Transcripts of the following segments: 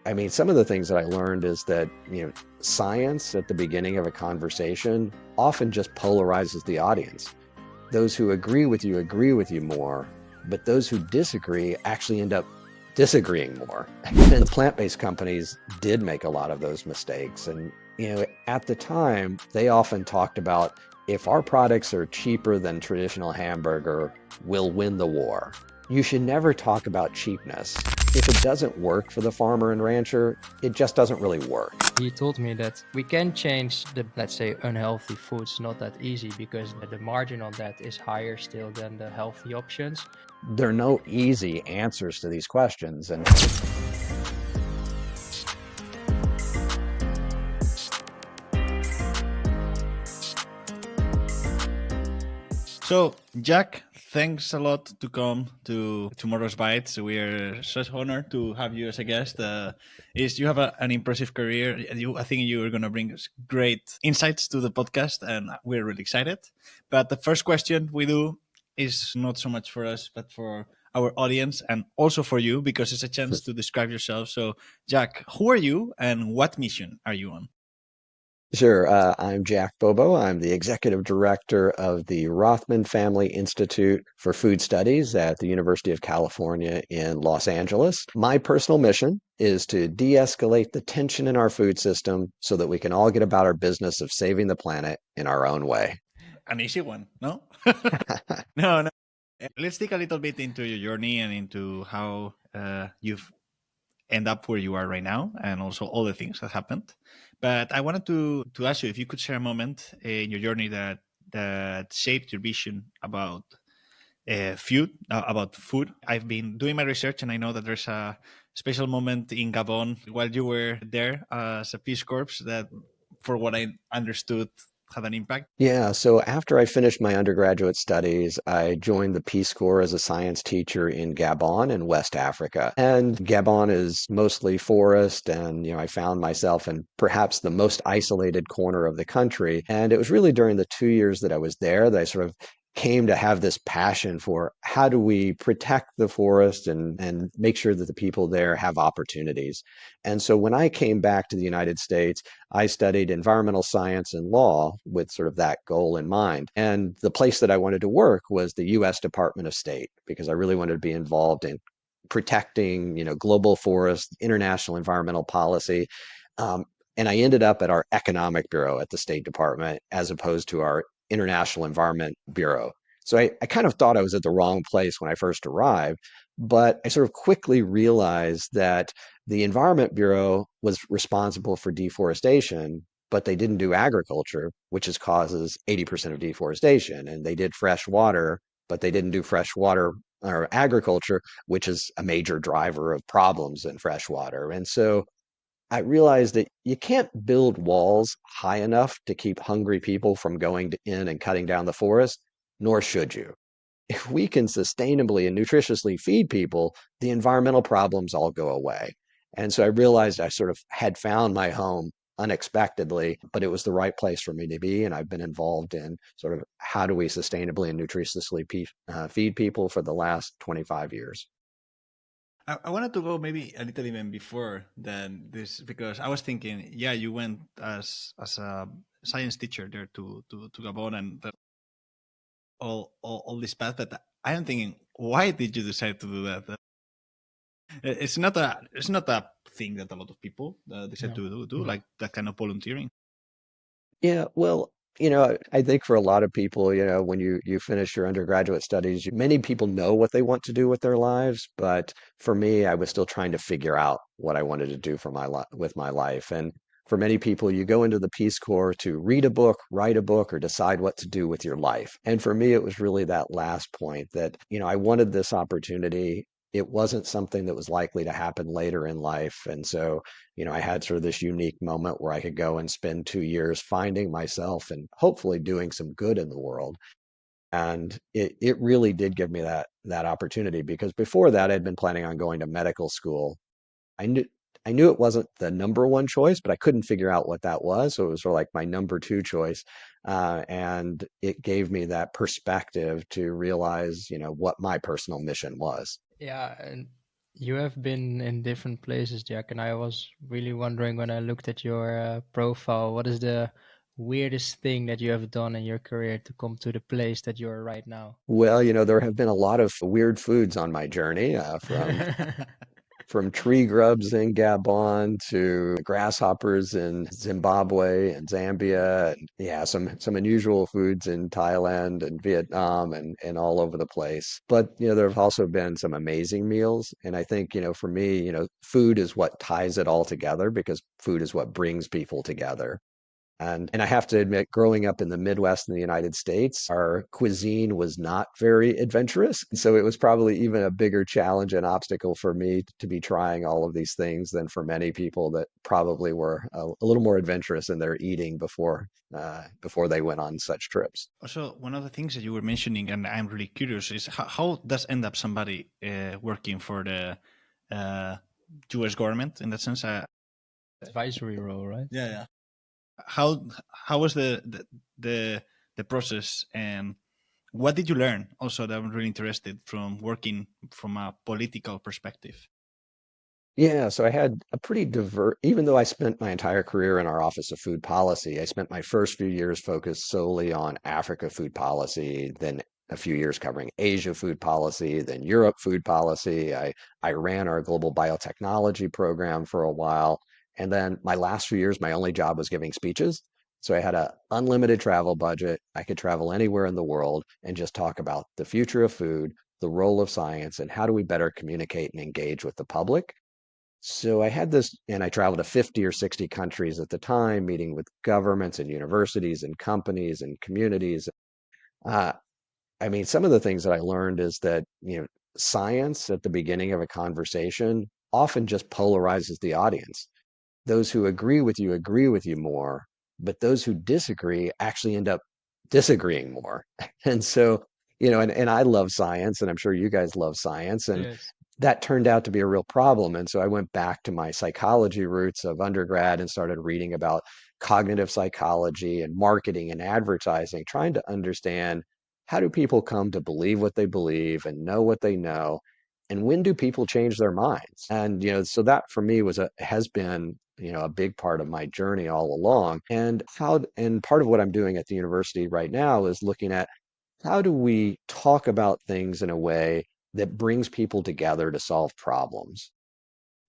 I mean, some of the things that I learned is that, science at the beginning of a conversation often just polarizes the audience. Those who agree with you more, but those who disagree actually end up disagreeing more. And the plant-based companies did make a lot of those mistakes. And, at the time, they often talked about if our products are cheaper than traditional hamburger, we'll win the war. You should never talk about cheapness. If it doesn't work for the farmer and rancher, it just doesn't really work. He told me that we can change the, let's say, unhealthy foods, not that easy because the margin on that is higher still than the healthy options. There are no easy answers to these questions. And So, Jack, thanks a lot to come to Tomorrow's Bites. We are such honored to have you as a guest. You have an impressive career. I think you are going to bring us great insights to the podcast, and we're really excited. But the first question we do is not so much for us, but for our audience and also for you, because it's a chance to describe yourself. So, Jack, who are you and what mission are you on? Sure. I'm Jack Bobo. I'm the executive director of the Rothman Family Institute for Food Studies at the University of California in Los Angeles. My personal mission is to de-escalate the tension in our food system so that we can all get about our business of saving the planet in our own way. An easy one, no? No. Let's dig a little bit into your journey and into how you've end up where you are right now and also all the things that happened. But I wanted to ask you if you could share a moment in your journey that shaped your vision about food. I've been doing my research and I know that there's a special moment in Gabon while you were there as a Peace Corps that, for what I understood, had an impact. Yeah, so after I finished my undergraduate studies, I joined the Peace Corps as a science teacher in Gabon in West Africa. And Gabon is mostly forest, and I found myself in perhaps the most isolated corner of the country. And it was really during the 2 years that I was there that I sort of came to have this passion for how do we protect the forest and make sure that the people there have opportunities. And so when I came back to the United States, I studied environmental science and law with sort of that goal in mind. And the place that I wanted to work was the US Department of State because I really wanted to be involved in protecting, global forests, international environmental policy. Um, and I ended up at our economic bureau at the State Department as opposed to our International Environment Bureau. So I kind of thought I was at the wrong place when I first arrived, but I sort of quickly realized that the Environment Bureau was responsible for deforestation, but they didn't do agriculture, which is causes 80% of deforestation. And they did fresh water, but they didn't do fresh water or agriculture, which is a major driver of problems in fresh water. And so I realized that you can't build walls high enough to keep hungry people from in and cutting down the forest, nor should you. If we can sustainably and nutritiously feed people, the environmental problems all go away. And so I realized I sort of had found my home unexpectedly, but it was the right place for me to be. And I've been involved in sort of how do we sustainably and nutritiously feed people for the last 25 years. I wanted to go maybe a little even before than this because I was thinking, yeah, you went as a science teacher there to Gabon and all this path, but I am thinking, why did you decide to do that? It's not a thing that a lot of people decide to do like that kind of volunteering. Yeah, well, I think for a lot of people, when you finish your undergraduate studies, many people know what they want to do with their lives, but for me, I was still trying to figure out what I wanted to do for with my life. And for many people, you go into the Peace Corps to read a book, write a book, or decide what to do with your life. And for me, it was really that last point that, I wanted this opportunity. It wasn't something that was likely to happen later in life. And so I had sort of this unique moment where I could go and spend 2 years finding myself and hopefully doing some good in the world. And it really did give me that opportunity because before that I'd been planning on going to medical school. I knew I knew it wasn't the number one choice, but I couldn't figure out what that was. So it was sort of like my number two choice. And it gave me that perspective to realize, what my personal mission was. Yeah, and You have been in different places, Jack, and I was really wondering when I looked at your profile, what is the weirdest thing that you have done in your career to come to the place that you are right now? Well, there have been a lot of weird foods on my journey, from tree grubs in Gabon to grasshoppers in Zimbabwe and Zambia, and yeah, some unusual foods in Thailand and Vietnam and all over the place. But there have also been some amazing meals, and I think for me, food is what ties it all together because food is what brings people together. And I have to admit, growing up in the Midwest in the United States, our cuisine was not very adventurous. So it was probably even a bigger challenge and obstacle for me to be trying all of these things than for many people that probably were a little more adventurous in their eating before they went on such trips. Also, one of the things that you were mentioning, and I'm really curious, is how does end up somebody working for the uh, U.S. government in that sense? Advisory role, right? Yeah, yeah. How how was the process, and what did you learn? Also, that I'm really interested from working from a political perspective. Yeah, so I had a pretty diverse, even though I spent my entire career in our Office of Food Policy, I spent my first few years focused solely on Africa food policy, then a few years covering Asia food policy, then Europe food policy. I ran our global biotechnology program for a while. And then my last few years, my only job was giving speeches. So I had an unlimited travel budget. I could travel anywhere in the world and just talk about the future of food, the role of science, and how do we better communicate and engage with the public. So I had this, and I traveled to 50 or 60 countries at the time, meeting with governments and universities and companies and communities. Uh, I mean, some of the things that I learned is that, science at the beginning of a conversation often just polarizes the audience. Those who agree with you more, but those who disagree actually end up disagreeing more. And so, and I love science, and I'm sure you guys love science, and Yes. that turned out to be a real problem. And so I went back to my psychology roots of undergrad and started reading about cognitive psychology and marketing and advertising, trying to understand how do people come to believe what they believe and know what they know, and when do people change their minds? And so that for me has been a big part of my journey all along. And part of what I'm doing at the university right now is looking at how do we talk about things in a way that brings people together to solve problems?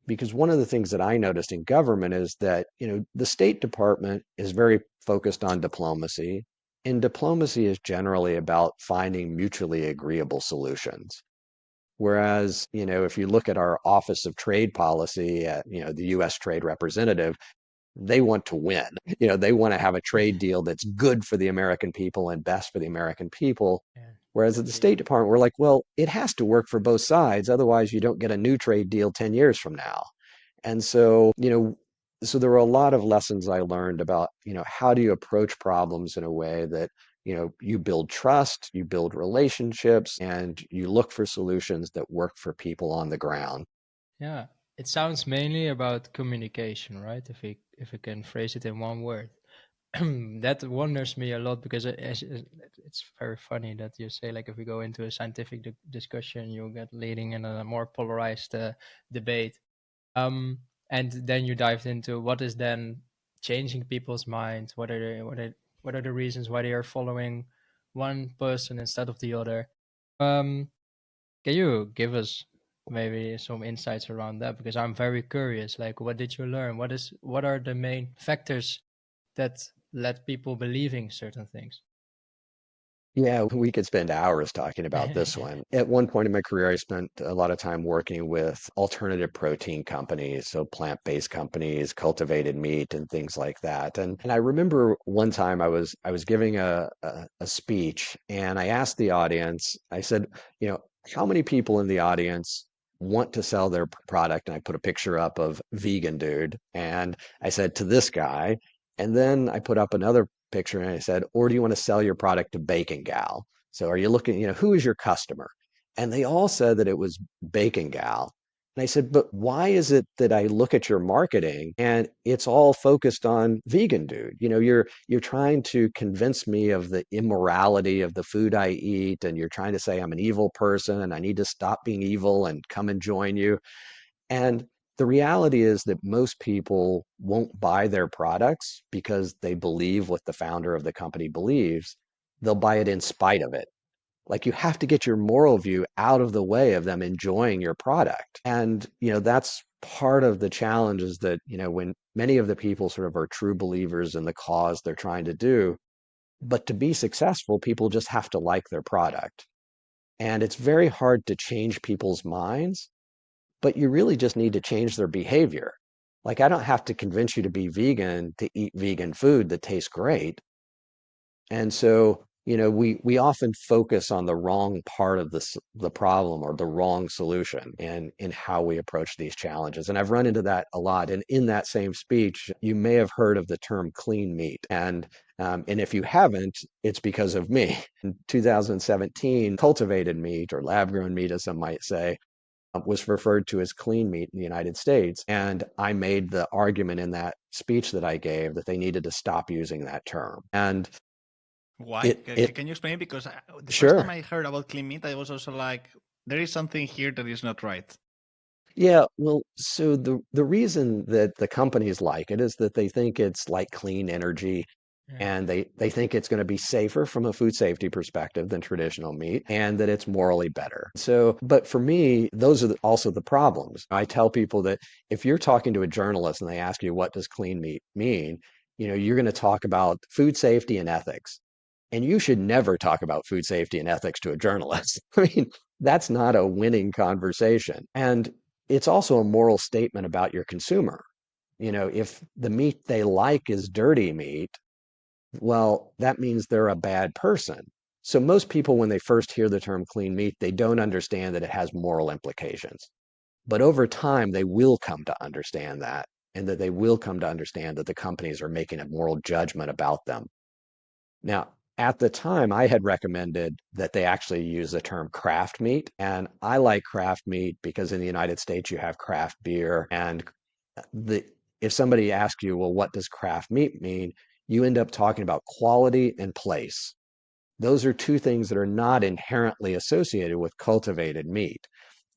Because one of the things that I noticed in government is that, the State Department is very focused on diplomacy, and diplomacy is generally about finding mutually agreeable solutions. Whereas, if you look at our Office of Trade Policy at, the US Trade Representative, they want to win. They want to have a trade deal that's good for the American people and best for the American people. Yeah, Whereas at the indeed. State Department, we're like, well, it has to work for both sides. Otherwise, you don't get a new trade deal 10 years from now. And so, so there were a lot of lessons I learned about, how do you approach problems in a way that, you build trust, you build relationships, and you look for solutions that work for people on the ground. Yeah, it sounds mainly about communication, right? If we can phrase it in one word. That wonders me a lot because it's very funny that you say, like, if we go into a scientific discussion, you'll get leading in a more polarized debate. Um, and then you dived into what is then changing people's minds. What are the reasons why they are following one person instead of the other? Um, can you give us maybe some insights around that? Because I'm very curious. Like, what did you learn? What are the main factors that led people believing certain things? Yeah, we could spend hours talking about this one. At one point in my career, I spent a lot of time working with alternative protein companies, so plant-based companies, cultivated meat, and things like that. And I remember one time I was giving a speech, and I asked the audience, I said, how many people in the audience want to sell their product? And I put a picture up of vegan dude, and I said to this guy, and then I put up another picture and I said, or do you want to sell your product to Bacon Gal? So are you looking, who is your customer? And they all said that it was Bacon Gal. And I said, but why is it that I look at your marketing and it's all focused on vegan, dude? You're trying to convince me of the immorality of the food I eat, and you're trying to say I'm an evil person and I need to stop being evil and come and join you. And the reality is that most people won't buy their products because they believe what the founder of the company believes. They'll buy it in spite of it. Like, you have to get your moral view out of the way of them enjoying your product. And, that's part of the challenge, is that, when many of the people sort of are true believers in the cause they're trying to do, but to be successful, people just have to like their product. And it's very hard to change people's minds, but you really just need to change their behavior. Like, I don't have to convince you to be vegan to eat vegan food that tastes great. And so, we often focus on the wrong part of the problem, or the wrong solution, in how we approach these challenges. And I've run into that a lot. And in that same speech, you may have heard of the term clean meat. And if you haven't, it's because of me. In 2017, cultivated meat, or lab grown meat, as some might say, was referred to as clean meat in the United States. And I made the argument in that speech that I gave that they needed to stop using that term. And Why? it Can you explain? Because the first time sure. I heard about clean meat, I was also like, there is something here that is not right. Yeah, well, so the reason that the companies like it is that they think it's like clean energy, Yeah. and they think it's going to be safer from a food safety perspective than traditional meat, and that it's morally better. So, but for me, those are also the problems. I tell people that if you're talking to a journalist and they ask you, what does clean meat mean? You're going to talk about food safety and ethics. And you should never talk about food safety and ethics to a journalist. I mean, that's not a winning conversation. And it's also a moral statement about your consumer. If the meat they like is dirty meat, well, that means they're a bad person. So most people, when they first hear the term clean meat, they don't understand that it has moral implications. But over time, they will come to understand that, and that they will come to understand that the companies are making a moral judgment about them. Now, at the time, I had recommended that they actually use the term craft meat. And I like craft meat because in the United States, you have craft beer. And the if somebody asks you, well, what does craft meat mean? You end up talking about quality and place. Those are two things that are not inherently associated with cultivated meat.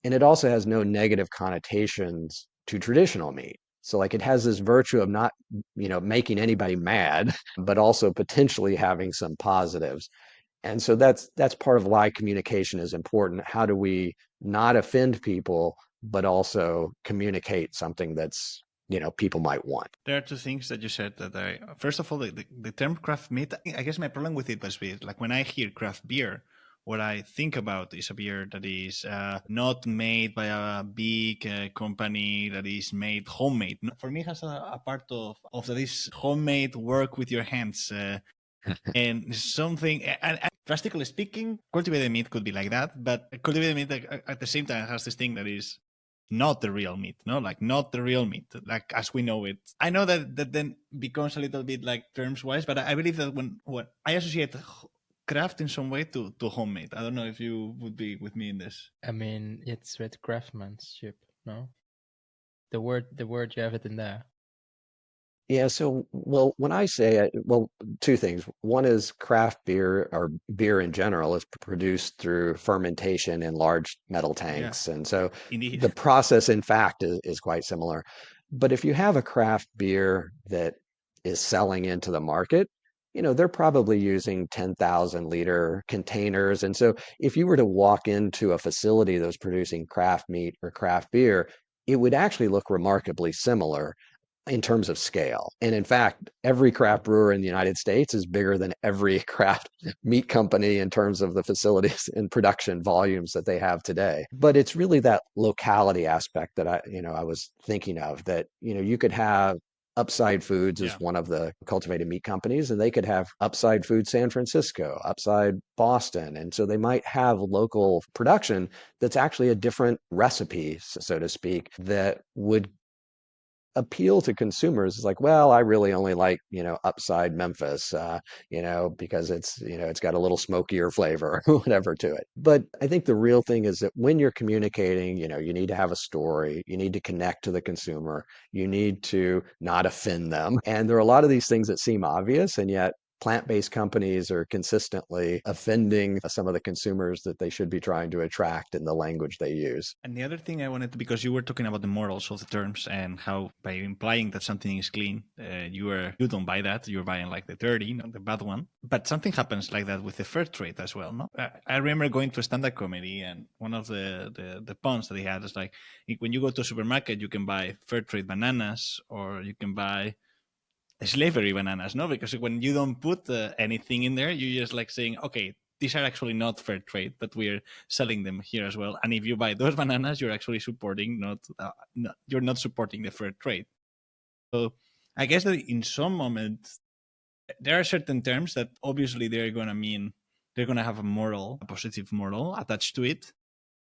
And it also has no negative connotations to traditional meat. So, like, it has this virtue of not, making anybody mad, but also potentially having some positives. And so that's part of why communication is important. How do we not offend people, but also communicate something that's, people might want? There are two things that you said that first of all, the term craft meat, I guess my problem with it was like when I hear craft beer, what I think about is a beer that is not made by a big company, that is made homemade. For me, it has a part of that is homemade work with your hands. And something, and drastically speaking, cultivated meat could be like that, but cultivated meat at the same time has this thing that is not the real meat, no, like not the real meat, like as we know it. I know that then becomes a little bit like terms wise, but I believe that when I associate craft in some way to homemade. I don't know if you would be with me in this. I mean, it's with craftsmanship, no? The word you have it in there. Yeah, so, well, when I say it, well, two things. One is craft beer, or beer in general, is produced through fermentation in large metal Yeah, tanks. And so indeed. the process, in fact, is quite similar. But if you have a craft beer that is selling into the market, they're probably using 10,000-liter containers. And so if you were to walk into a facility that was producing craft meat or craft beer, it would actually look remarkably similar in terms of scale. And in fact, every craft brewer in the United States is bigger than every craft meat company in terms of the facilities and production volumes that they have today. But it's really that locality aspect that I was thinking of, that, you could have Upside Foods as Yeah. one of the cultivated meat companies, and they could have Upside Food San Francisco, Upside Boston. And so they might have local production that's actually a different recipe, so to speak, that would appeal to consumers is like, well, I really only like, upside Memphis, because it's got a little smokier flavor or whatever to it. But I think the real thing is that when you're communicating, you need to have a story, you need to connect to the consumer, you need to not offend them. And there are a lot of these things that seem obvious, and yet plant-based companies are consistently offending some of the consumers that they should be trying to attract in the language they use. And the other thing I wanted to, because you were talking about the morals of the terms and how by implying that something is clean, you don't buy that. You're buying like the dirty, not the bad one. But something happens like that with the fair trade as well, no? I remember going to a stand-up comedy, and one of the puns that they had is like, when you go to a supermarket, you can buy fair trade bananas, or you can buy slavery bananas, no? Because when you don't put anything in there, you're just like saying, okay, these are actually not fair trade, but we're selling them here as well. And if you buy those bananas, you're actually supporting you're not supporting the fair trade. So I guess that in some moments there are certain terms that obviously they're going to have a positive moral attached to it,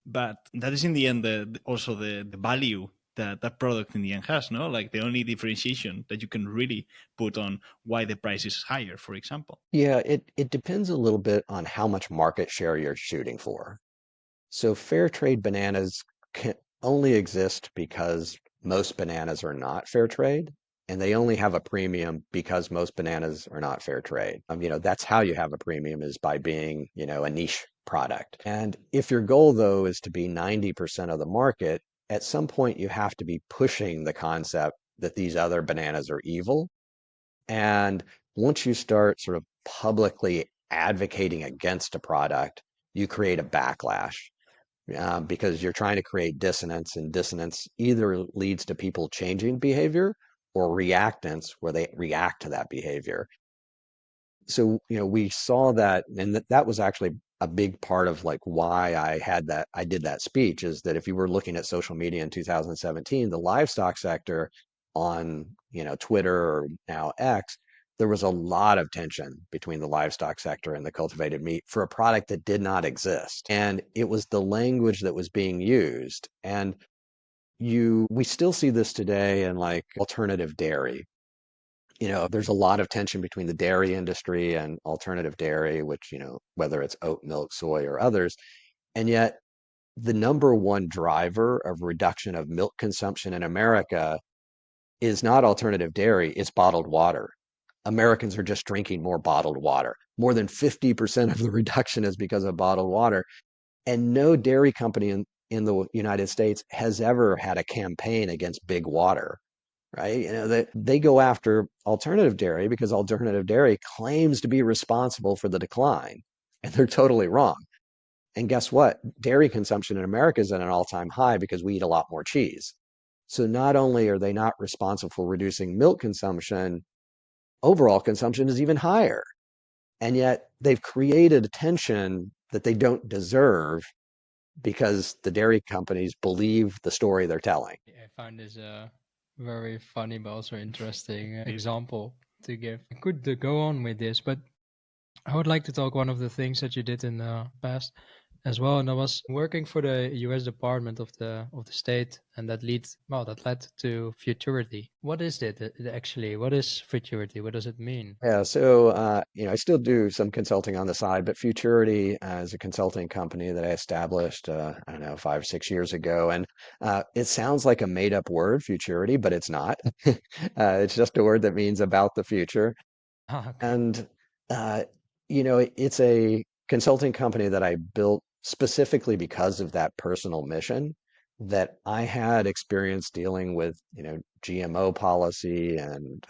but that is in the end also the value that product in the end has, no? Like the only differentiation that you can really put on why the price is higher, for example. Yeah, it depends a little bit on how much market share you're shooting for. So fair trade bananas can only exist because most bananas are not fair trade, and they only have a premium because most bananas are not fair trade. That's how you have a premium, is by being, a niche product. And if your goal though is to be 90% of the market, at some point you have to be pushing the concept that these other bananas are evil. And once you start sort of publicly advocating against a product, you create a backlash, because you're trying to create dissonance, and dissonance either leads to people changing behavior or reactance where they react to that behavior. So, we saw that, and that was actually a big part of like why I did that speech, is that if you were looking at social media in 2017, the livestock sector on, Twitter, or now X, there was a lot of tension between the livestock sector and the cultivated meat for a product that did not exist. And it was the language that was being used. And we still see this today in like alternative dairy. There's a lot of tension between the dairy industry and alternative dairy, which, whether it's oat milk, soy, or others. And yet the number one driver of reduction of milk consumption in America is not alternative dairy, it's bottled water. Americans are just drinking more bottled water. More than 50% of the reduction is because of bottled water. And no dairy company in the United States has ever had a campaign against big water, right? They go after alternative dairy because alternative dairy claims to be responsible for the decline, and they're totally wrong. And guess what? Dairy consumption in America is at an all-time high because we eat a lot more cheese. So not only are they not responsible for reducing milk consumption, overall consumption is even higher. And yet they've created a tension that they don't deserve because the dairy companies believe the story they're telling. I find this a very funny but also interesting example to give. I could go on with this, but I would like to talk one of the things that you did in the past as well, and that was working for the U.S. Department of the state, and that led to futurity. What is it actually? What is futurity? What does it mean? Yeah, so I still do some consulting on the side, but Futurity is a consulting company that I established, I don't know, 5, 6 years ago, and it sounds like a made-up word, futurity, but it's not. It's just a word that means about the future. Ah, okay. And uh, it's a consulting company that I built specifically because of that personal mission. That I had experience dealing with, GMO policy and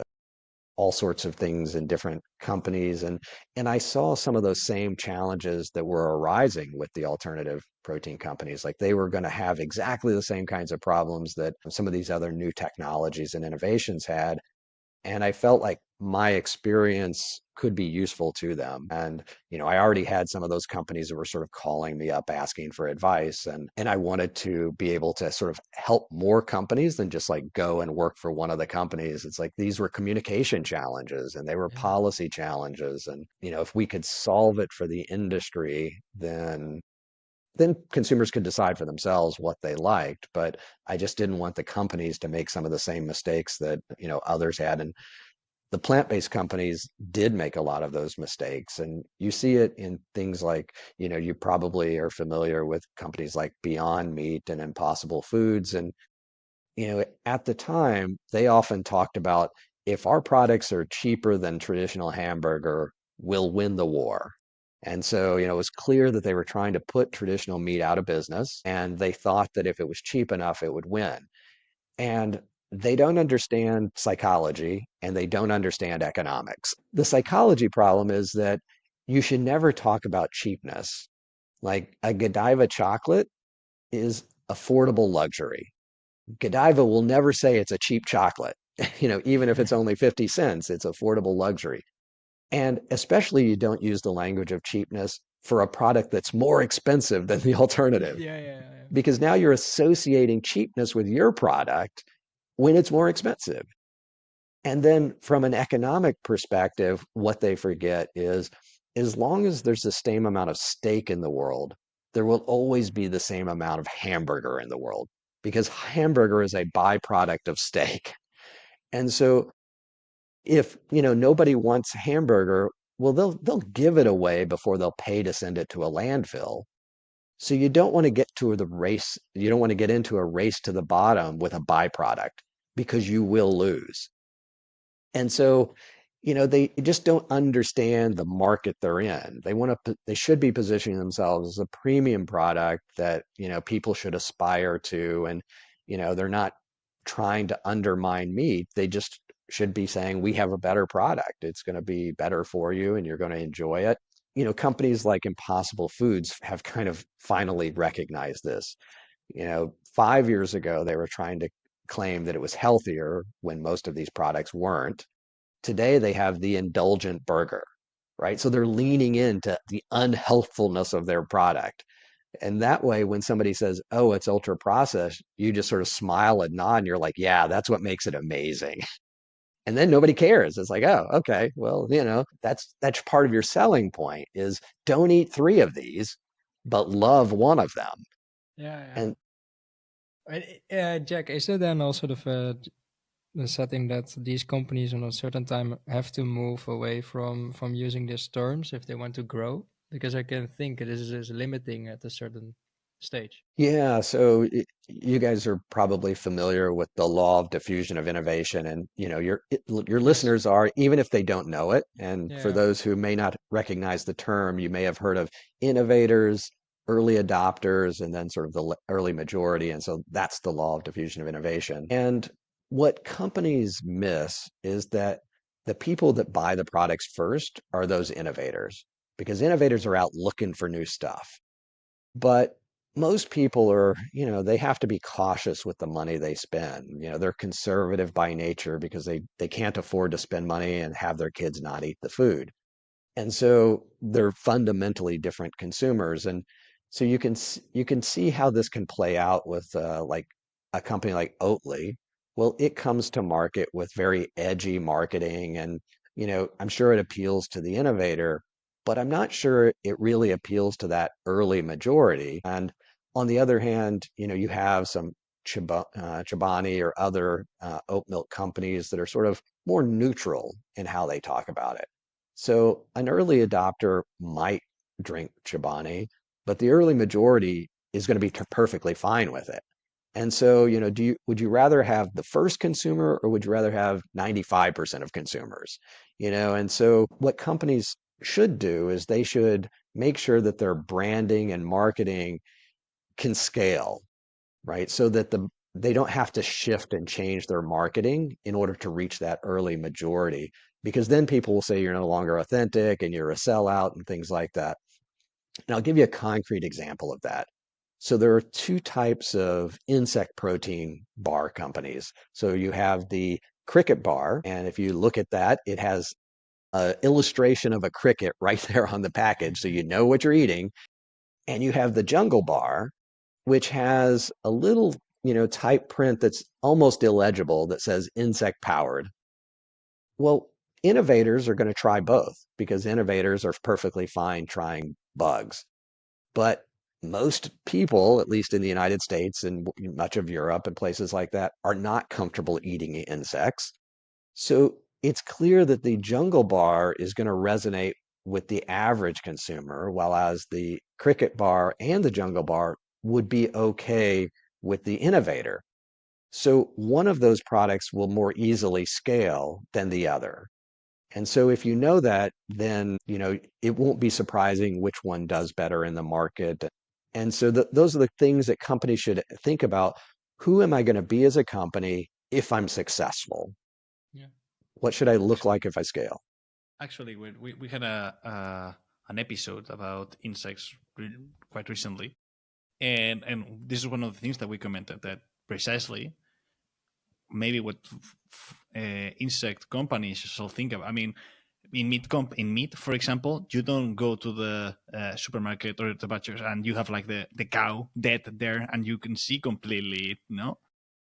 all sorts of things in different companies, and I saw some of those same challenges that were arising with the alternative protein companies. Like they were going to have exactly the same kinds of problems that some of these other new technologies and innovations had, and I felt like my experience could be useful to them. And, I already had some of those companies that were sort of calling me up asking for advice. And I wanted to be able to sort of help more companies than just like go and work for one of the companies. It's like these were communication challenges and they were Yeah. policy challenges. And, if we could solve it for the industry, then then consumers could decide for themselves what they liked. But I just didn't want the companies to make some of the same mistakes that, others had. And the plant-based companies did make a lot of those mistakes. And you see it in things like, you probably are familiar with companies like Beyond Meat and Impossible Foods. And, at the time, they often talked about, if our products are cheaper than traditional hamburger, we'll win the war. And so, it was clear that they were trying to put traditional meat out of business, and they thought that if it was cheap enough, it would win. And they don't understand psychology and they don't understand economics. The psychology problem is that you should never talk about cheapness. Like a Godiva chocolate is affordable luxury. Godiva will never say it's a cheap chocolate. Even if it's only 50 cents, it's affordable luxury. And especially you don't use the language of cheapness for a product that's more expensive than the alternative, Yeah, yeah, yeah. because now you're associating cheapness with your product when it's more expensive. And then from an economic perspective, what they forget is, as long as there's the same amount of steak in the world, there will always be the same amount of hamburger in the world, because hamburger is a byproduct of steak. And so if, nobody wants hamburger, well, they'll give it away before they'll pay to send it to a landfill. So you don't want to get to the race, you don't want to get into a race to the bottom with a byproduct, because you will lose. And so, they just don't understand the market they're in. They should be positioning themselves as a premium product that, people should aspire to. And, they're not trying to undermine meat. They just should be saying, we have a better product. It's going to be better for you and you're going to enjoy it. Companies like Impossible Foods have kind of finally recognized this. 5 years ago, they were trying to claim that it was healthier when most of these products weren't. Today, they have the indulgent burger, right? So they're leaning into the unhealthfulness of their product. And that way, when somebody says, oh, it's ultra processed, you just sort of smile and nod and you're like, yeah, that's what makes it amazing. And then nobody cares. It's like, oh, okay, well, that's part of your selling point is, don't eat three of these, but love one of them. Yeah, yeah. And Jack, is there then also the setting that these companies in a certain time have to move away from using these terms if they want to grow? Because I can think this is limiting at a certain stage. yeah, so you guys are probably familiar with the law of diffusion of innovation, and your Yes. listeners are, even if they don't know it. And for Yeah. those who may not recognize the term, you may have heard of innovators, early adopters, and then sort of the early majority. And so that's the law of diffusion of innovation. And what companies miss is that the people that buy the products first are those innovators, because innovators are out looking for new stuff. But most people are, they have to be cautious with the money they spend. They're conservative by nature because they can't afford to spend money and have their kids not eat the food. And so they're fundamentally different consumers. And so you can see how this can play out with like a company like Oatly. Well, it comes to market with very edgy marketing, and I'm sure it appeals to the innovator, but I'm not sure it really appeals to that early majority. And on the other hand, you have some Chobani or other oat milk companies that are sort of more neutral in how they talk about it. So an early adopter might drink Chobani, but the early majority is going to be perfectly fine with it. And so, would you rather have the first consumer, or would you rather have 95% of consumers? And so what companies should do is they should make sure that their branding and marketing can scale, right? So that they don't have to shift and change their marketing in order to reach that early majority, because then people will say you're no longer authentic and you're a sellout and things like that. And I'll give you a concrete example of that. So there are two types of insect protein bar companies. So you have the cricket bar, and if you look at that, it has an illustration of a cricket right there on the package, so you know what you're eating. And you have the jungle bar, which has a little, type print that's almost illegible that says insect powered. Well, innovators are going to try both, because innovators are perfectly fine trying bugs. But most people, at least in the United States and much of Europe and places like that, are not comfortable eating insects. So it's clear that the jungle bar is going to resonate with the average consumer, while as the cricket bar and the jungle bar would be okay with the innovator. So one of those products will more easily scale than the other. And so if you know that, then, it won't be surprising which one does better in the market. And so those are the things that companies should think about. Who am I going to be as a company if I'm successful? Yeah. What should I look like if I scale? Actually, we had an episode about insects quite recently, and this is one of the things that we commented, that precisely maybe what insect companies should think about. I mean, in meat, for example, you don't go to the supermarket or the butchers and you have like the cow dead there and you can see completely,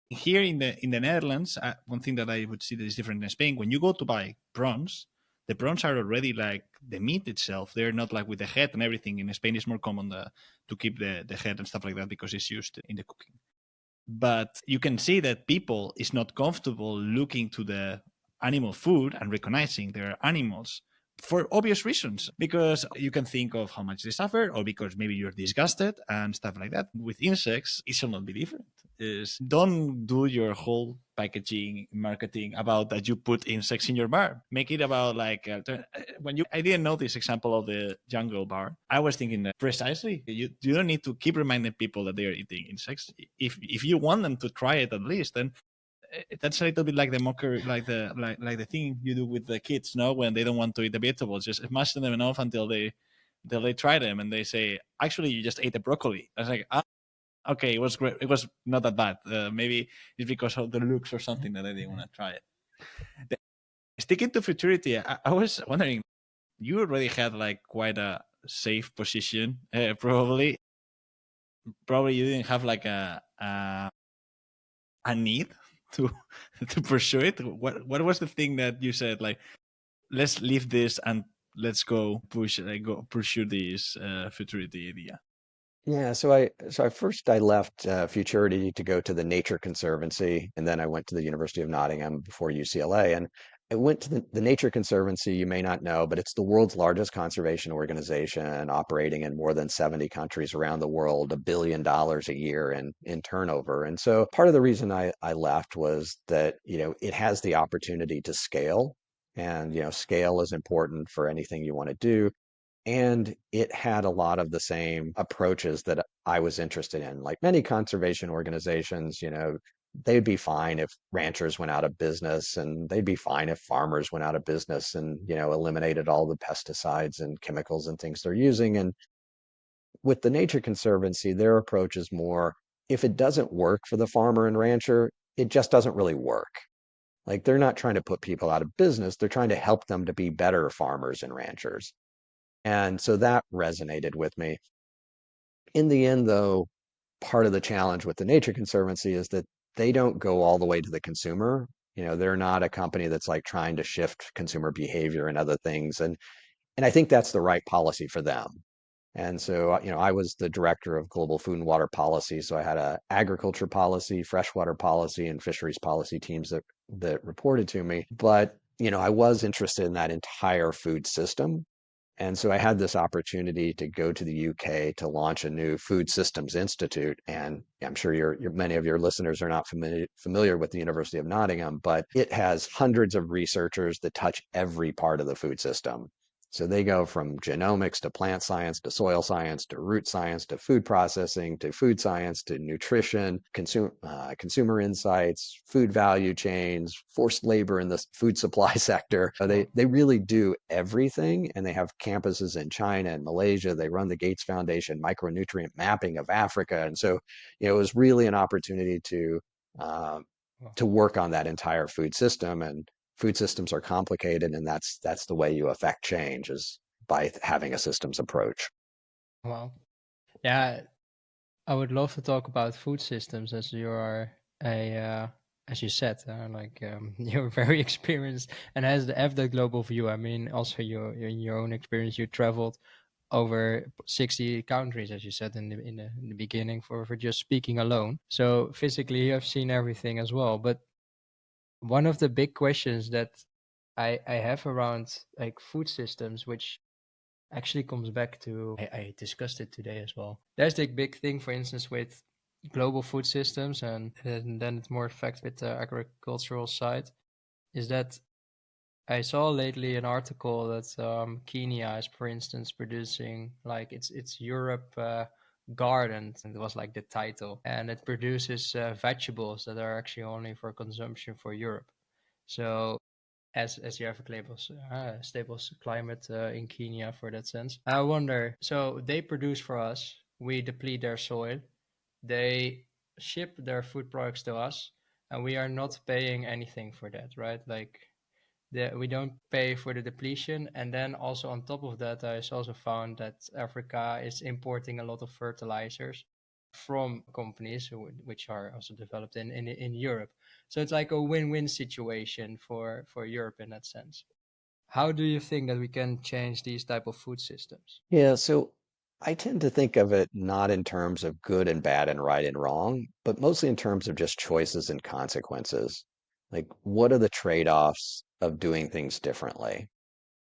Here in the Netherlands, one thing that I would see that is different in Spain, when you go to buy prawns, the prawns are already like the meat itself. They're not like with the head and everything. In Spain, it's more common to keep the head and stuff like that because it's used in the cooking. But you can see that people is not comfortable looking to the animal food and recognizing their animals for obvious reasons, because you can think of how much they suffer, or because maybe you're disgusted and stuff like that. With insects, it shall not be different. Is don't do your whole packaging marketing about that you put insects in your bar. Make it about like I didn't know this example of the jungle bar. I was thinking that precisely you don't need to keep reminding people that they are eating insects. If you want them to try it at least, then that's a little bit like the mocker, like the thing you do with the kids, no, when they don't want to eat the vegetables, just smash them enough until they try them and they say, actually, you just ate the broccoli. I was like, okay, it was great. It was not that bad. Maybe it's because of the looks or something that I didn't want to try it. Sticking to futurity, I was wondering, you already had like quite a safe position, probably. Probably you didn't have like a need to to pursue it. What was the thing that you said, like, let's leave this and let's go pursue this futurity idea? Yeah, so I first I left Futurity to go to the Nature Conservancy, and then I went to the University of Nottingham before UCLA. And I went to the Nature Conservancy. You may not know, but it's the world's largest conservation organization, operating in more than 70 countries around the world, $1 billion a year in turnover. And so part of the reason I left was that, it has the opportunity to scale, and scale is important for anything you want to do. And it had a lot of the same approaches that I was interested in. Like many conservation organizations, they'd be fine if ranchers went out of business, and they'd be fine if farmers went out of business and, eliminated all the pesticides and chemicals and things they're using. And with the Nature Conservancy, their approach is more, if it doesn't work for the farmer and rancher, it just doesn't really work. Like they're not trying to put people out of business, they're trying to help them to be better farmers and ranchers. And so that resonated with me. In the end, though, part of the challenge with the Nature Conservancy is that they don't go all the way to the consumer. They're not a company that's like trying to shift consumer behavior and other things. And I think that's the right policy for them. And so, I was the director of global food and water policy. So I had a agriculture policy, freshwater policy, and fisheries policy teams that reported to me. But, I was interested in that entire food system. And so I had this opportunity to go to the UK to launch a new food systems institute. And I'm sure many of your listeners are not familiar with the University of Nottingham, but it has hundreds of researchers that touch every part of the food system. So they go from genomics to plant science to soil science to root science to food processing to food science to nutrition, consumer insights, food value chains, forced labor in the food supply sector. So they really do everything, and they have campuses in China and Malaysia. They run the Gates Foundation micronutrient mapping of Africa, and so it was really an opportunity uh, to work on that entire food system. And food systems are complicated, and that's the way you affect change, is by having a systems approach. Wow. Yeah, I would love to talk about food systems, as you are as you said, you're very experienced and have the global view. I mean, also in your own experience, you traveled over 60 countries, as you said in the beginning, for just speaking alone. So physically, I've seen everything as well. But one of the big questions that I have around like food systems, which actually comes back to I discussed it today as well. There's the big thing, for instance, with global food systems, and then it's more affected with the agricultural side, is that I saw lately an article that Kenya is, for instance, producing like it's Europe garden, and it was like the title, and it produces vegetables that are actually only for consumption for Europe. So as you have a stable climate in Kenya for that sense, I wonder. So they produce for us, we deplete their soil, they ship their food products to us, and we are not paying anything for that, right? Like we don't pay for the depletion. And then also on top of that, I also found that Africa is importing a lot of fertilizers from companies which are also developed in Europe. So it's like a win-win situation for Europe in that sense. How do you think that we can change these type of food systems? Yeah, so I tend to think of it not in terms of good and bad and right and wrong, but mostly in terms of just choices and consequences. Like, what are the trade-offs of doing things differently?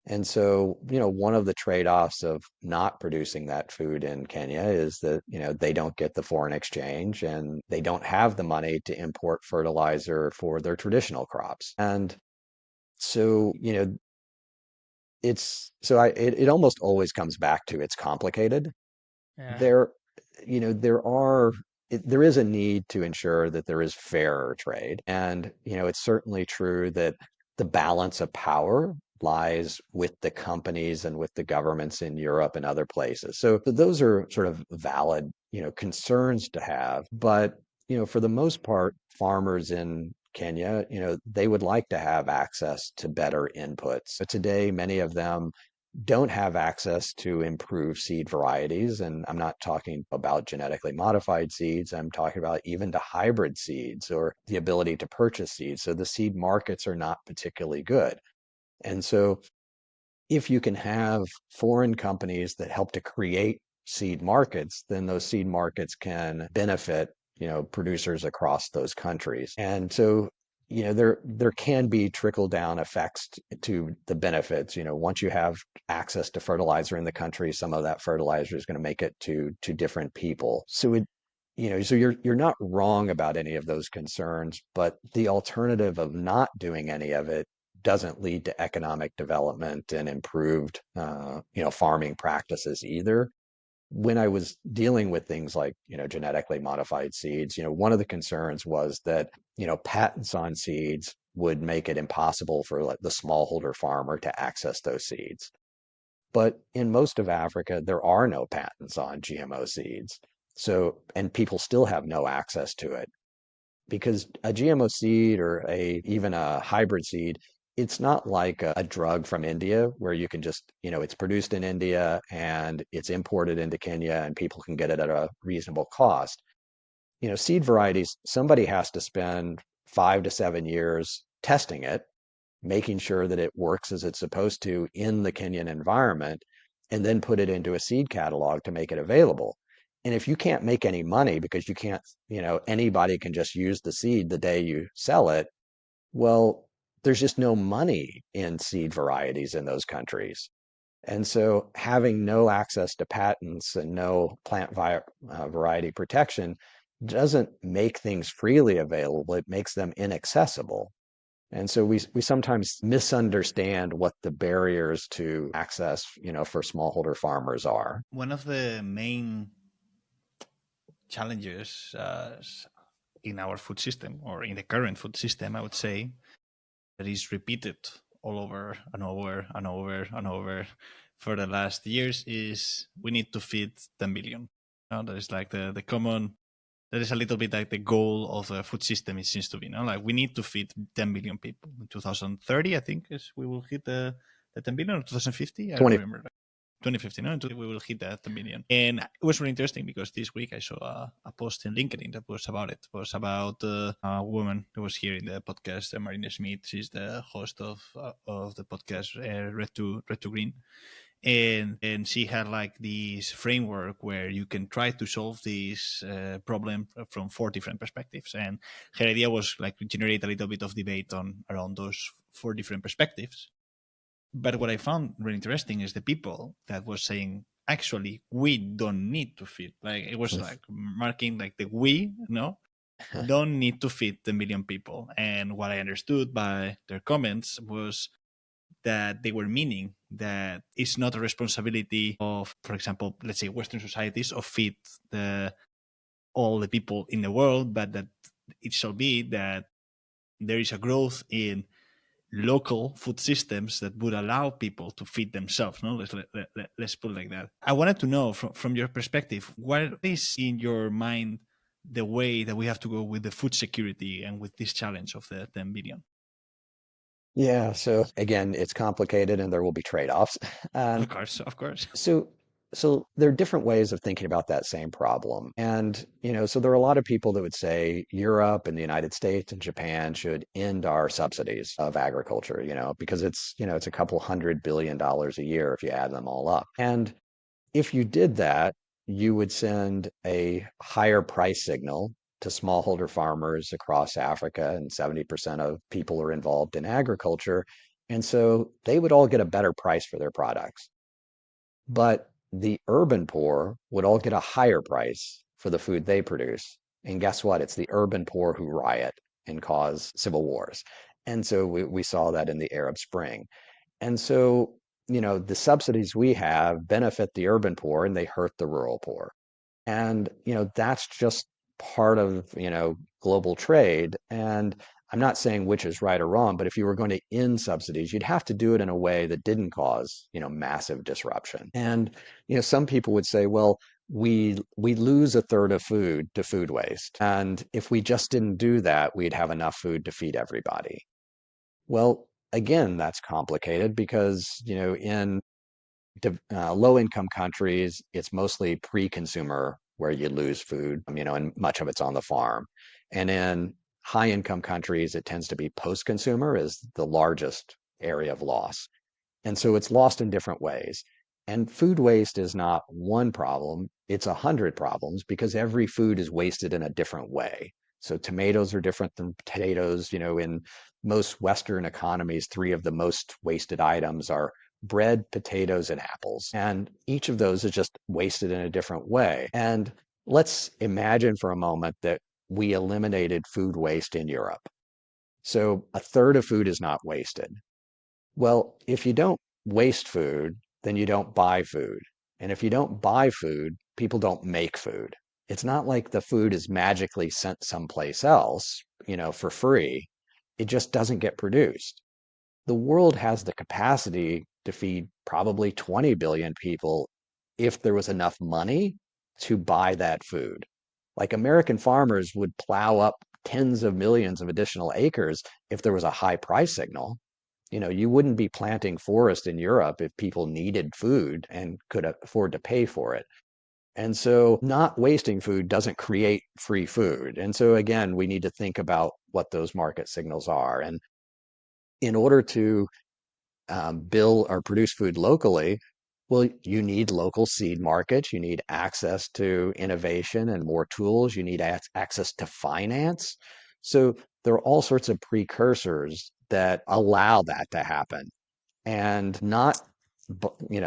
And so, one of the trade-offs of not producing that food in Kenya is that, they don't get the foreign exchange and they don't have the money to import fertilizer for their traditional crops. And so, it almost always comes back to it's complicated. Yeah. There, there are there is a need to ensure that there is fairer trade. And, it's certainly true that the balance of power lies with the companies and with the governments in Europe and other places. So those are sort of valid, concerns to have. But, for the most part, farmers in Kenya, they would like to have access to better inputs. But today, many of them don't have access to improved seed varieties. And I'm not talking about genetically modified seeds. I'm talking about even to hybrid seeds or the ability to purchase seeds. So the seed markets are not particularly good. And so if you can have foreign companies that help to create seed markets, then those seed markets can benefit, producers across those countries. And so, there can be trickle down effects to the benefits. Once you have access to fertilizer in the country, some of that fertilizer is going to make it to different people. So so you're not wrong about any of those concerns, but the alternative of not doing any of it doesn't lead to economic development and improved, farming practices either. When I was dealing with things like, genetically modified seeds, one of the concerns was that, patents on seeds would make it impossible for like the smallholder farmer to access those seeds. But in most of Africa, there are no patents on GMO seeds. So, and people still have no access to it because a GMO seed or even a hybrid seed, it's not like a drug from India where you can just, it's produced in India and it's imported into Kenya and people can get it at a reasonable cost. Seed varieties, somebody has to spend 5 to 7 years testing it, making sure that it works as it's supposed to in the Kenyan environment, and then put it into a seed catalog to make it available. And if you can't make any money because you can't, anybody can just use the seed the day you sell it, well, there's just no money in seed varieties in those countries. And so having no access to patents and no variety protection doesn't make things freely available, it makes them inaccessible. And so we sometimes misunderstand what the barriers to access, for smallholder farmers are. One of the main challenges in our food system, or in the current food system, I would say, that is repeated all over and over and over and over for the last years, is we need to feed 10 billion. That is like the common, that is a little bit like the goal of the food system, it seems to be. Like we need to feed 10 billion people. In 2030, I think, is we will hit the 10 billion, or 2050, I don't 20, remember. 2050, no? We will hit that 10 million. And it was really interesting because this week I saw a post in LinkedIn that was about it. It was about a woman who was here in the podcast, Marina Smith. She's the host of the podcast Red to Green. and she had like this framework where you can try to solve this problem from 4 different perspectives, and her idea was like to generate a little bit of debate on around those 4 different perspectives. But what I found really interesting is the people that was saying, actually, we don't need to feed. Like it was like marking like the we, don't need to feed the million people. And what I understood by their comments was that they were meaning that it's not a responsibility of, for example, let's say Western societies of feed all the people in the world, but that it shall be that there is a growth in local food systems that would allow people to feed themselves. No, let's put it like that. I wanted to know from your perspective, what is in your mind the way that we have to go with the food security and with this challenge of the 10 billion? Yeah, so again, it's complicated and there will be trade-offs. Of Um, course, of course. so so there are different ways of thinking about that same problem. And, so there are a lot of people that would say Europe and the United States and Japan should end our subsidies of agriculture, because it's a couple $100 billion a year if you add them all up. And if you did that, you would send a higher price signal to smallholder farmers across Africa, and 70% of people are involved in agriculture. And so they would all get a better price for their products. But the urban poor would all get a higher price for the food they produce. And guess what? It's the urban poor who riot and cause civil wars. And so we saw that in the Arab Spring. And so, the subsidies we have benefit the urban poor and they hurt the rural poor. And, that's just part of, global trade. And I'm not saying which is right or wrong, but if you were going to end subsidies, you'd have to do it in a way that didn't cause, massive disruption. And, some people would say, well, we lose a third of food to food waste. And if we just didn't do that, we'd have enough food to feed everybody. Well, again, that's complicated because, in low-income countries, it's mostly pre-consumer where you lose food, and much of it's on the farm. And in high-income countries, it tends to be post-consumer is the largest area of loss. And so it's lost in different ways. And food waste is not one problem, it's 100 problems because every food is wasted in a different way. So tomatoes are different than potatoes. In most Western economies, three of the most wasted items are bread, potatoes, and apples. And each of those is just wasted in a different way. And let's imagine for a moment that we eliminated food waste in Europe. So a third of food is not wasted. Well, if you don't waste food, then you don't buy food. And if you don't buy food, people don't make food. It's not like the food is magically sent someplace else, for free. It just doesn't get produced. The world has the capacity to feed probably 20 billion people if there was enough money to buy that food. Like American farmers would plow up tens of millions of additional acres if there was a high price signal. You wouldn't be planting forest in Europe if people needed food and could afford to pay for it. And so not wasting food doesn't create free food. And so again, we need to think about what those market signals are. And in order to build or produce food locally, well, you need local seed markets, you need access to innovation and more tools, you need access to finance. So there are all sorts of precursors that allow that to happen. And not,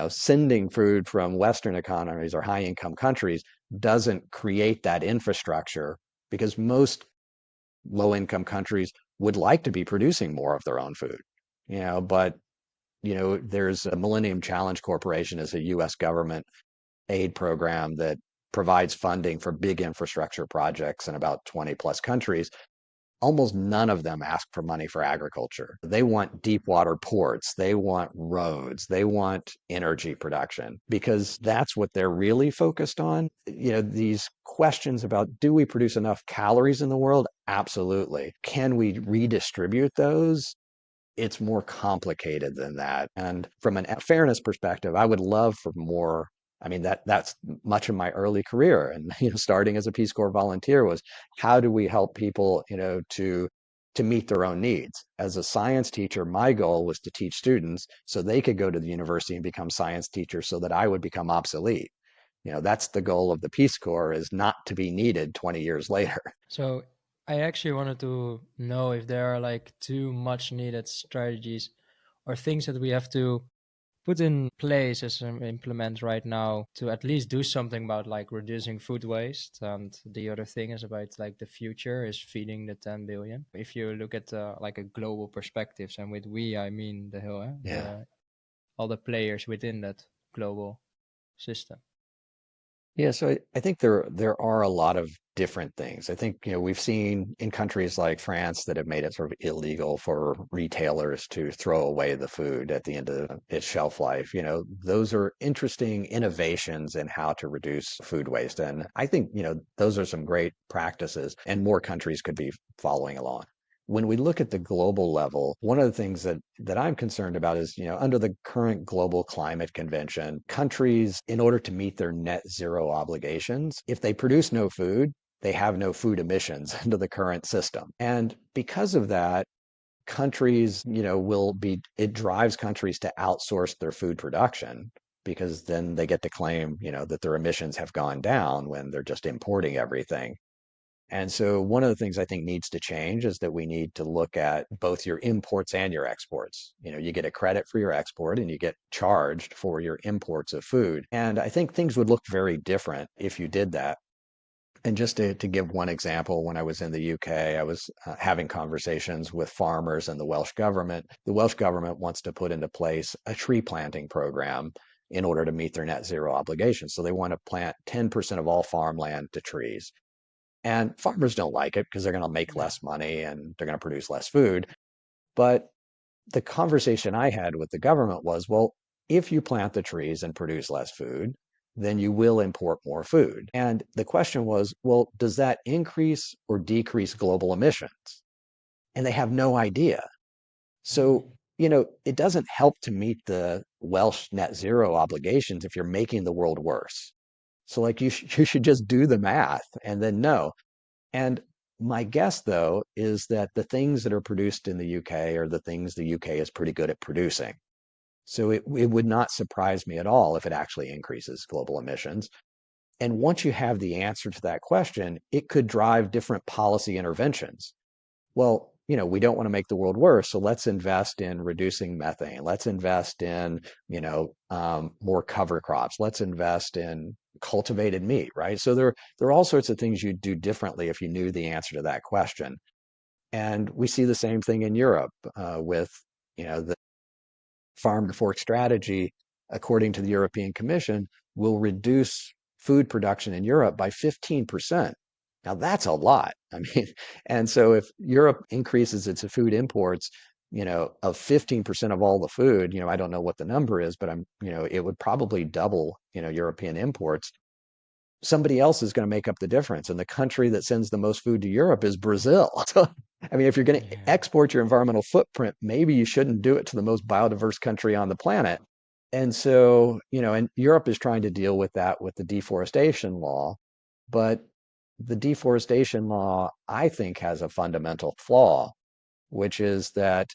sending food from Western economies or high income countries doesn't create that infrastructure because most low income countries would like to be producing more of their own food, but there's a Millennium Challenge Corporation as a US government aid program that provides funding for big infrastructure projects in about 20 plus countries. Almost none of them ask for money for agriculture. They want deep water ports, they want roads, they want energy production because that's what they're really focused on. These questions about do we produce enough calories in the world? Absolutely. Can we redistribute those? It's more complicated than that. And from a fairness perspective, I would love for more. I mean, that's much of my early career. And, starting as a Peace Corps volunteer was how do we help people, to to meet their own needs. As a science teacher, my goal was to teach students so they could go to the university and become science teachers so that I would become obsolete. That's the goal of the Peace Corps, is not to be needed 20 years later. So I actually wanted to know if there are like two much needed strategies or things that we have to put in place as implement right now to at least do something about like reducing food waste. And the other thing is about like the future is feeding the 10 billion. If you look at like a global perspectives, and with we I mean the whole Yeah. all the players within that global system. Yeah, so I think there are a lot of different things. I think, we've seen in countries like France that have made it sort of illegal for retailers to throw away the food at the end of its shelf life. Those are interesting innovations in how to reduce food waste. And I think, those are some great practices, and more countries could be following along. When we look at the global level, one of the things that I'm concerned about is, under the current global climate convention, countries, in order to meet their net zero obligations, if they produce no food, they have no food emissions under the current system. And because of that, countries, it drives countries to outsource their food production, because then they get to claim, that their emissions have gone down when they're just importing everything. And so one of the things I think needs to change is that we need to look at both your imports and your exports. You get a credit for your export and you get charged for your imports of food. And I think things would look very different if you did that. And just to give one example, when I was in the UK, I was having conversations with farmers and the Welsh government. The Welsh government wants to put into place a tree planting program in order to meet their net zero obligations. So they want to plant 10% of all farmland to trees. And farmers don't like it because they're going to make Yeah. less money and they're going to produce less food. But the conversation I had with the government was, well, if you plant the trees and produce less food, then you will import more food. And the question was, well, does that increase or decrease global emissions? And they have no idea. So, it doesn't help to meet the Welsh net zero obligations if you're making the world worse. So, like, you should just do the math and then know. And my guess, though, is that the things that are produced in the UK are the things the UK is pretty good at producing. So it would not surprise me at all if it actually increases global emissions. And once you have the answer to that question, it could drive different policy interventions. Well, we don't want to make the world worse, so let's invest in reducing methane. Let's invest in, more cover crops. Let's invest in cultivated meat, right? So there are all sorts of things you'd do differently if you knew the answer to that question. And we see the same thing in Europe with, the farm to fork strategy, according to the European Commission, will reduce food production in Europe by 15%. Now that's a lot. I mean, and so if Europe increases its food imports, of 15% of all the food, I don't know what the number is, but it would probably double, European imports. Somebody else is going to make up the difference. And the country that sends the most food to Europe is Brazil. So, I mean, if you're going to Yeah. export your environmental footprint, maybe you shouldn't do it to the most biodiverse country on the planet. And so, and Europe is trying to deal with that with the deforestation law. But the deforestation law, I think, has a fundamental flaw, which is that,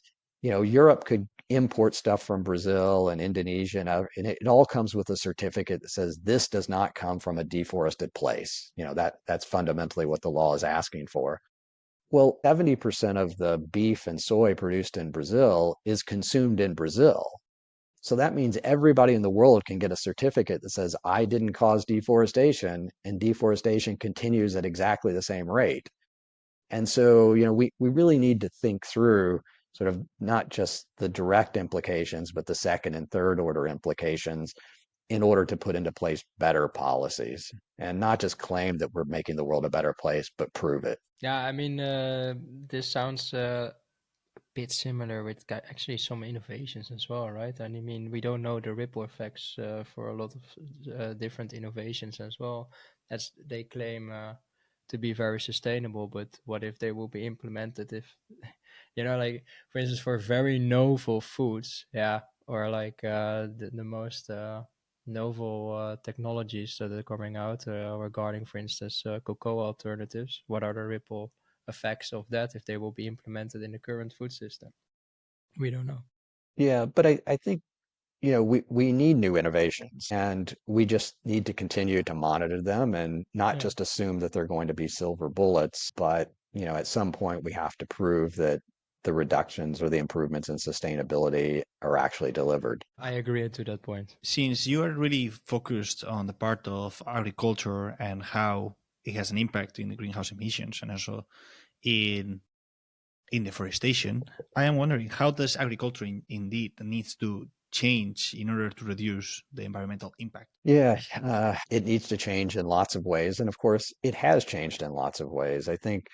Europe could import stuff from Brazil and Indonesia, and it all comes with a certificate that says this does not come from a deforested place. That's fundamentally what the law is asking for. Well, 70% of the beef and soy produced in Brazil is consumed in Brazil. So that means everybody in the world can get a certificate that says, I didn't cause deforestation, and deforestation continues at exactly the same rate. And so, we really need to think through sort of not just the direct implications, but the second and third order implications in order to put into place better policies, and not just claim that we're making the world a better place, but prove it. Yeah, I mean, this sounds a bit similar with actually some innovations as well, right? And I mean, we don't know the ripple effects for a lot of different innovations as well, as they claim to be very sustainable. But what if they will be implemented if, like, for instance, for very novel foods, yeah, or like the most novel technologies that are coming out regarding, for instance, cocoa alternatives. What are the ripple effects of that if they will be implemented in the current food system. We don't know. Yeah, but I think, we need new innovations and we just need to continue to monitor them and not Yeah, just assume that they're going to be silver bullets, but, at some point we have to prove that the reductions or the improvements in sustainability are actually delivered. I agree to that point. Since you are really focused on the part of agriculture and how it has an impact in the greenhouse emissions and also in deforestation, I am wondering how does agriculture indeed needs to change in order to reduce the environmental impact? Yeah, it needs to change in lots of ways. And of course, it has changed in lots of ways. I think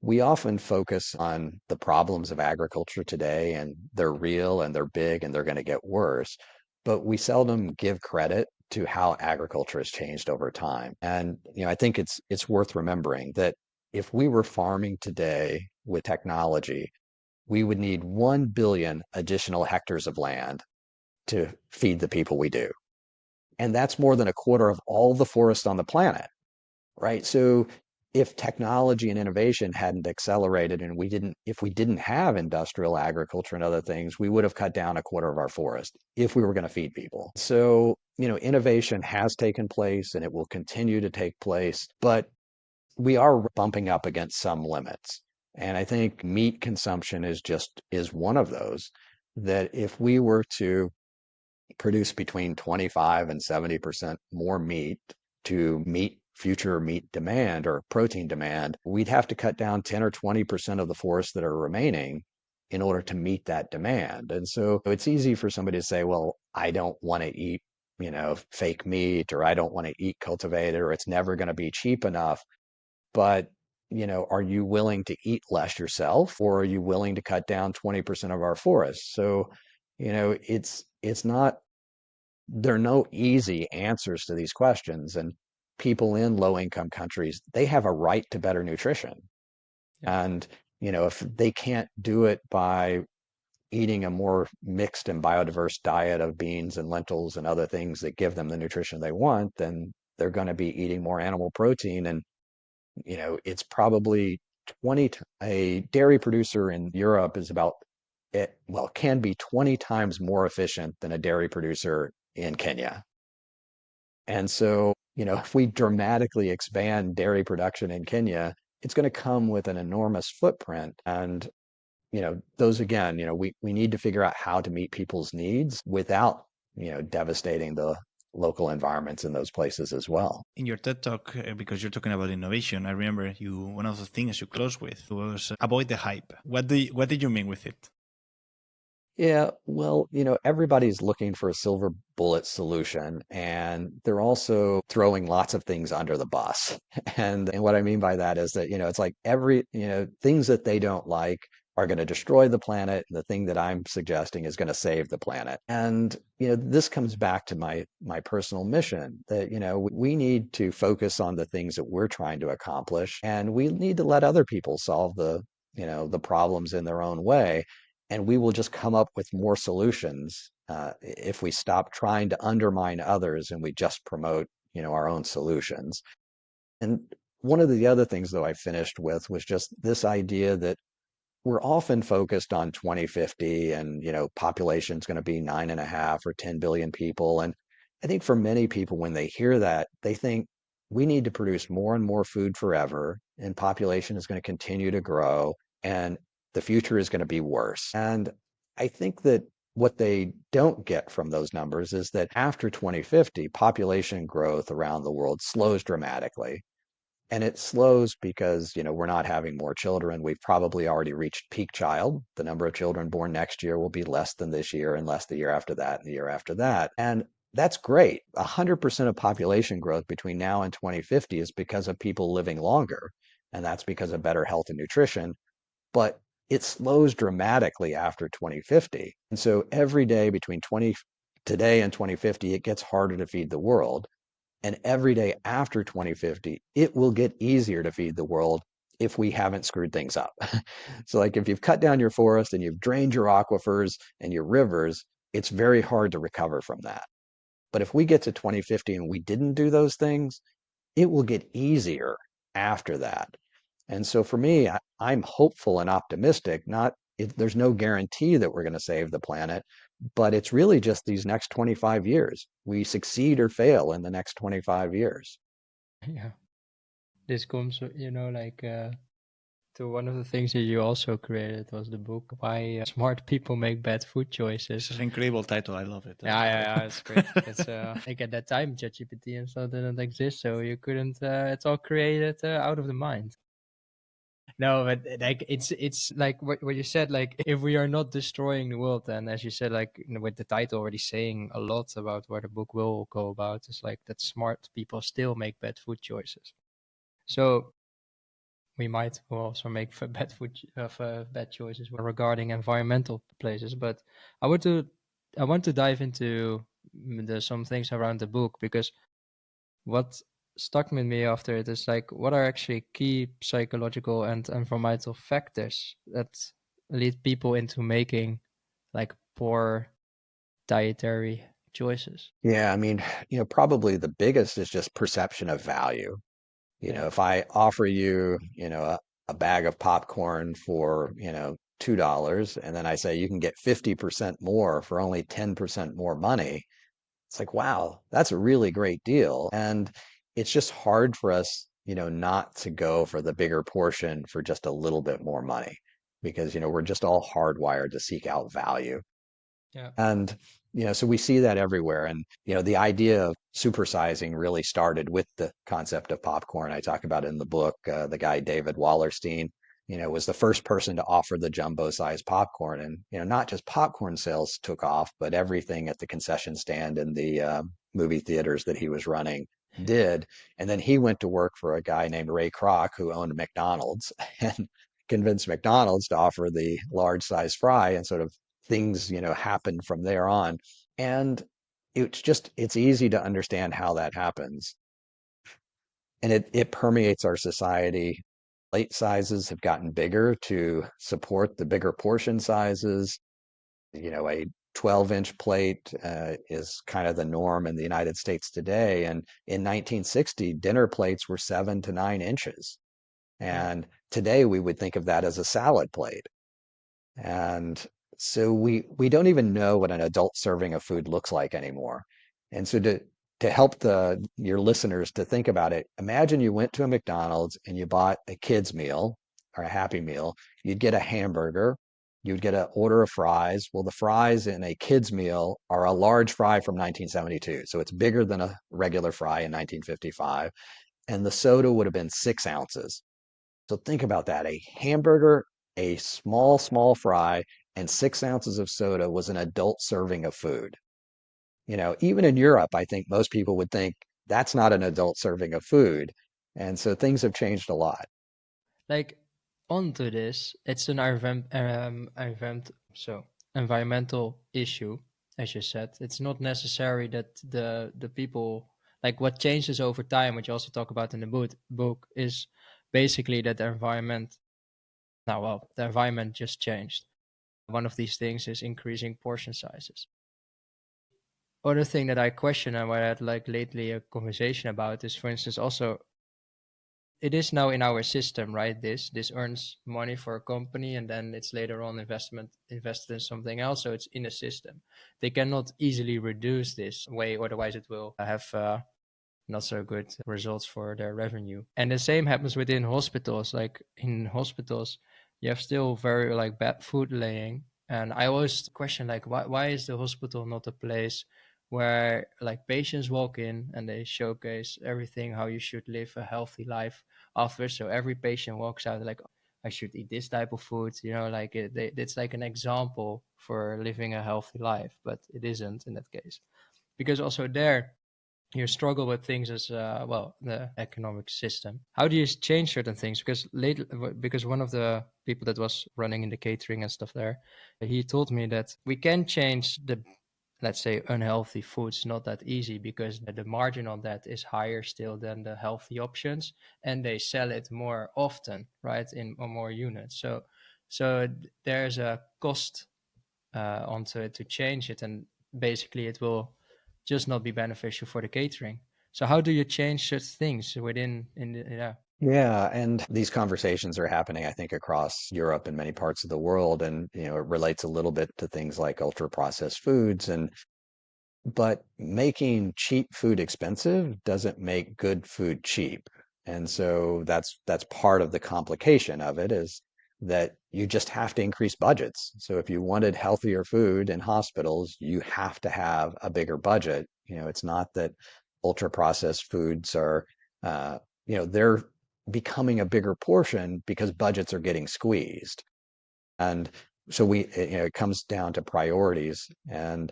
we often focus on the problems of agriculture today, and they're real and they're big and they're going to get worse. But we seldom give credit to how agriculture has changed over time. And I think it's worth remembering that if we were farming today with technology, we would need 1 billion additional hectares of land to feed the people we do. And that's more than a quarter of all the forest on the planet, right? So if technology and innovation hadn't accelerated and if we didn't have industrial agriculture and other things, we would have cut down a quarter of our forest if we were going to feed people. So, innovation has taken place and it will continue to take place, but we are bumping up against some limits. And I think meat consumption is one of those, that if we were to produce between 25 and 70% more meat to meet future meat demand or protein demand, we'd have to cut down 10 or 20% of the forests that are remaining in order to meet that demand. And so it's easy for somebody to say, well, I don't want to eat, fake meat, or I don't want to eat cultivated, or it's never going to be cheap enough. But, are you willing to eat less yourself, or are you willing to cut down 20% of our forests? So, it's not there are no easy answers to these questions. And people in low income countries, they have a right to better nutrition. Yeah. And, if they can't do it by eating a more mixed and biodiverse diet of beans and lentils and other things that give them the nutrition they want, then they're going to be eating more animal protein. And, it's probably a dairy producer in Europe is about can be 20 times more efficient than a dairy producer in Kenya. And so, if we dramatically expand dairy production in Kenya, it's going to come with an enormous footprint. And, those again, we need to figure out how to meet people's needs without, devastating the local environments in those places as well. In your TED talk, because you're talking about innovation, I remember one of the things you closed with was avoid the hype. What did you mean with it? Yeah, well, everybody's looking for a silver bullet solution, and they're also throwing lots of things under the bus. And what I mean by that is that, it's like things that they don't like are going to destroy the planet, and the thing that I'm suggesting is going to save the planet. And, this comes back to my personal mission that, we need to focus on the things that we're trying to accomplish, and we need to let other people solve the problems in their own way, and we will just come up with more solutions if we stop trying to undermine others and we just promote, our own solutions. And one of the other things, though, I finished with was just this idea that we're often focused on 2050 and, population's going to be 9.5 or 10 billion people. And I think for many people, when they hear that, they think we need to produce more and more food forever, and population is going to continue to grow, and the future is going to be worse. And I think that what they don't get from those numbers is that after 2050, population growth around the world slows dramatically. And it slows because, we're not having more children. We've probably already reached peak child. The number of children born next year will be less than this year, and less the year after that, and the year after that. And that's great. 100% of population growth between now and 2050 is because of people living longer. And that's because of better health and nutrition. But it slows dramatically after 2050. And so every day between today and 2050, it gets harder to feed the world. And every day after 2050, it will get easier to feed the world if we haven't screwed things up. So like if you've cut down your forest and you've drained your aquifers and your rivers, it's very hard to recover from that. But if we get to 2050 and we didn't do those things, it will get easier after that. And so for me, I'm hopeful and optimistic. Not there's no guarantee that we're going to save the planet, but it's really just these next 25 years. We succeed or fail in the next 25 years. Yeah, this comes, to one of the things that you also created was the book Why Smart People Make Bad Food Choices. It's an incredible title. I love it. Yeah, it's great. It's like at that time, ChatGPT and stuff didn't exist, so you couldn't. It's all created out of the mind. No, but like it's like what you said. Like if we are not destroying the world, and as you said, like with the title already saying a lot about where the book will go about, it's like that smart people still make bad food choices. So we might also make bad choices regarding environmental places. But I want to dive into some things around the book, because what stuck with me after it is like, what are actually key psychological and environmental factors that lead people into making like poor dietary choices? Yeah, I mean, probably the biggest is just perception of value. Yeah. If I offer you, a bag of popcorn for, $2, and then I say you can get 50% more for only 10% more money, it's like, wow, that's a really great deal. And it's just hard for us, not to go for the bigger portion for just a little bit more money because, we're just all hardwired to seek out value. Yeah. And, so we see that everywhere. And, the idea of supersizing really started with the concept of popcorn. I talk about it in the book. The guy, David Wallerstein, was the first person to offer the jumbo size popcorn. And, not just popcorn sales took off, but everything at the concession stand and the movie theaters that he was running did. And then he went to work for a guy named Ray Kroc who owned McDonald's and convinced McDonald's to offer the large size fry, and sort of things, happen from there on. And it's easy to understand how that happens. And it permeates our society. Plate sizes have gotten bigger to support the bigger portion sizes. A 12-inch plate is kind of the norm in the United States today. And in 1960, dinner plates were 7 to 9 inches. Yeah. And today we would think of that as a salad plate. And so we don't even know what an adult serving of food looks like anymore. And so to help your listeners to think about it, imagine you went to a McDonald's and you bought a kid's meal or a Happy Meal. You'd get a hamburger, you'd get an order of fries. Well, the fries in a kid's meal are a large fry from 1972. So it's bigger than a regular fry in 1955. And the soda would have been 6 ounces. So think about that. A hamburger, a small fry, and 6 ounces of soda was an adult serving of food. Even in Europe, I think most people would think that's not an adult serving of food. And so things have changed a lot. Like onto this, it's an environmental issue, as you said. It's not necessary that the people, like what changes over time, which you also talk about in the book, is basically that the environment. Now, well, the environment just changed. One of these things is increasing portion sizes. Other thing that I question and what I had like lately a conversation about is, for instance, also it is now in our system, right? This earns money for a company, and then it's later on invested in something else. So it's in a system. They cannot easily reduce this way, otherwise it will have not so good results for their revenue. And the same happens within hospitals. Like in hospitals, you have still very like bad food laying. And I always question like why is the hospital not a place where like patients walk in and they showcase everything how you should live a healthy life after. So every patient walks out like, I should eat this type of food, like it's like an example for living a healthy life, but it isn't in that case, because also there you struggle with things as well, the economic system. How do you change certain things? Because one of the people that was running in the catering and stuff there, he told me that we can change the, let's say, unhealthy foods not that easy, because the margin on that is higher still than the healthy options, and they sell it more often, right, in more units. So there's a cost onto it to change it, and basically it will just not be beneficial for the catering. So how do you change such things within in the, yeah? Yeah, and these conversations are happening, I think, across Europe and many parts of the world, and it relates a little bit to things like ultra processed foods. And but making cheap food expensive doesn't make good food cheap. And so that's part of the complication of it, is that you just have to increase budgets. So if you wanted healthier food in hospitals, you have to have a bigger budget. It's not that ultra processed foods are, they're becoming a bigger portion because budgets are getting squeezed. And so it comes down to priorities. And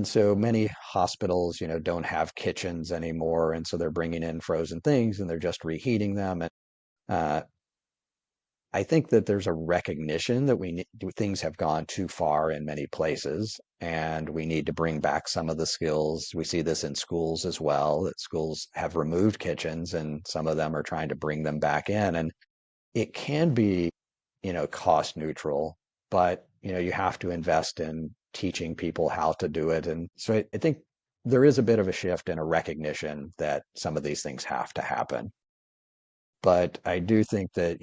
so many hospitals, don't have kitchens anymore, and so they're bringing in frozen things and they're just reheating them. And uh, I think that there's a recognition that things have gone too far in many places, and we need to bring back some of the skills. We see this in schools as well, that schools have removed kitchens, and some of them are trying to bring them back in. And it can be, cost neutral, but you have to invest in teaching people how to do it. And so I think there is a bit of a shift and a recognition that some of these things have to happen. But I do think that,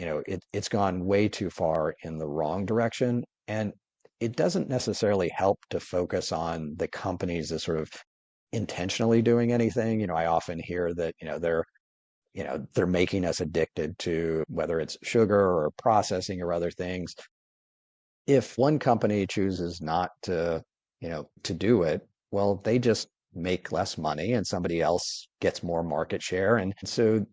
it's gone way too far in the wrong direction. And it doesn't necessarily help to focus on the companies as sort of intentionally doing anything. I often hear that, they're making us addicted to whether it's sugar or processing or other things. If one company chooses not to do it, well, they just make less money and somebody else gets more market share. And so,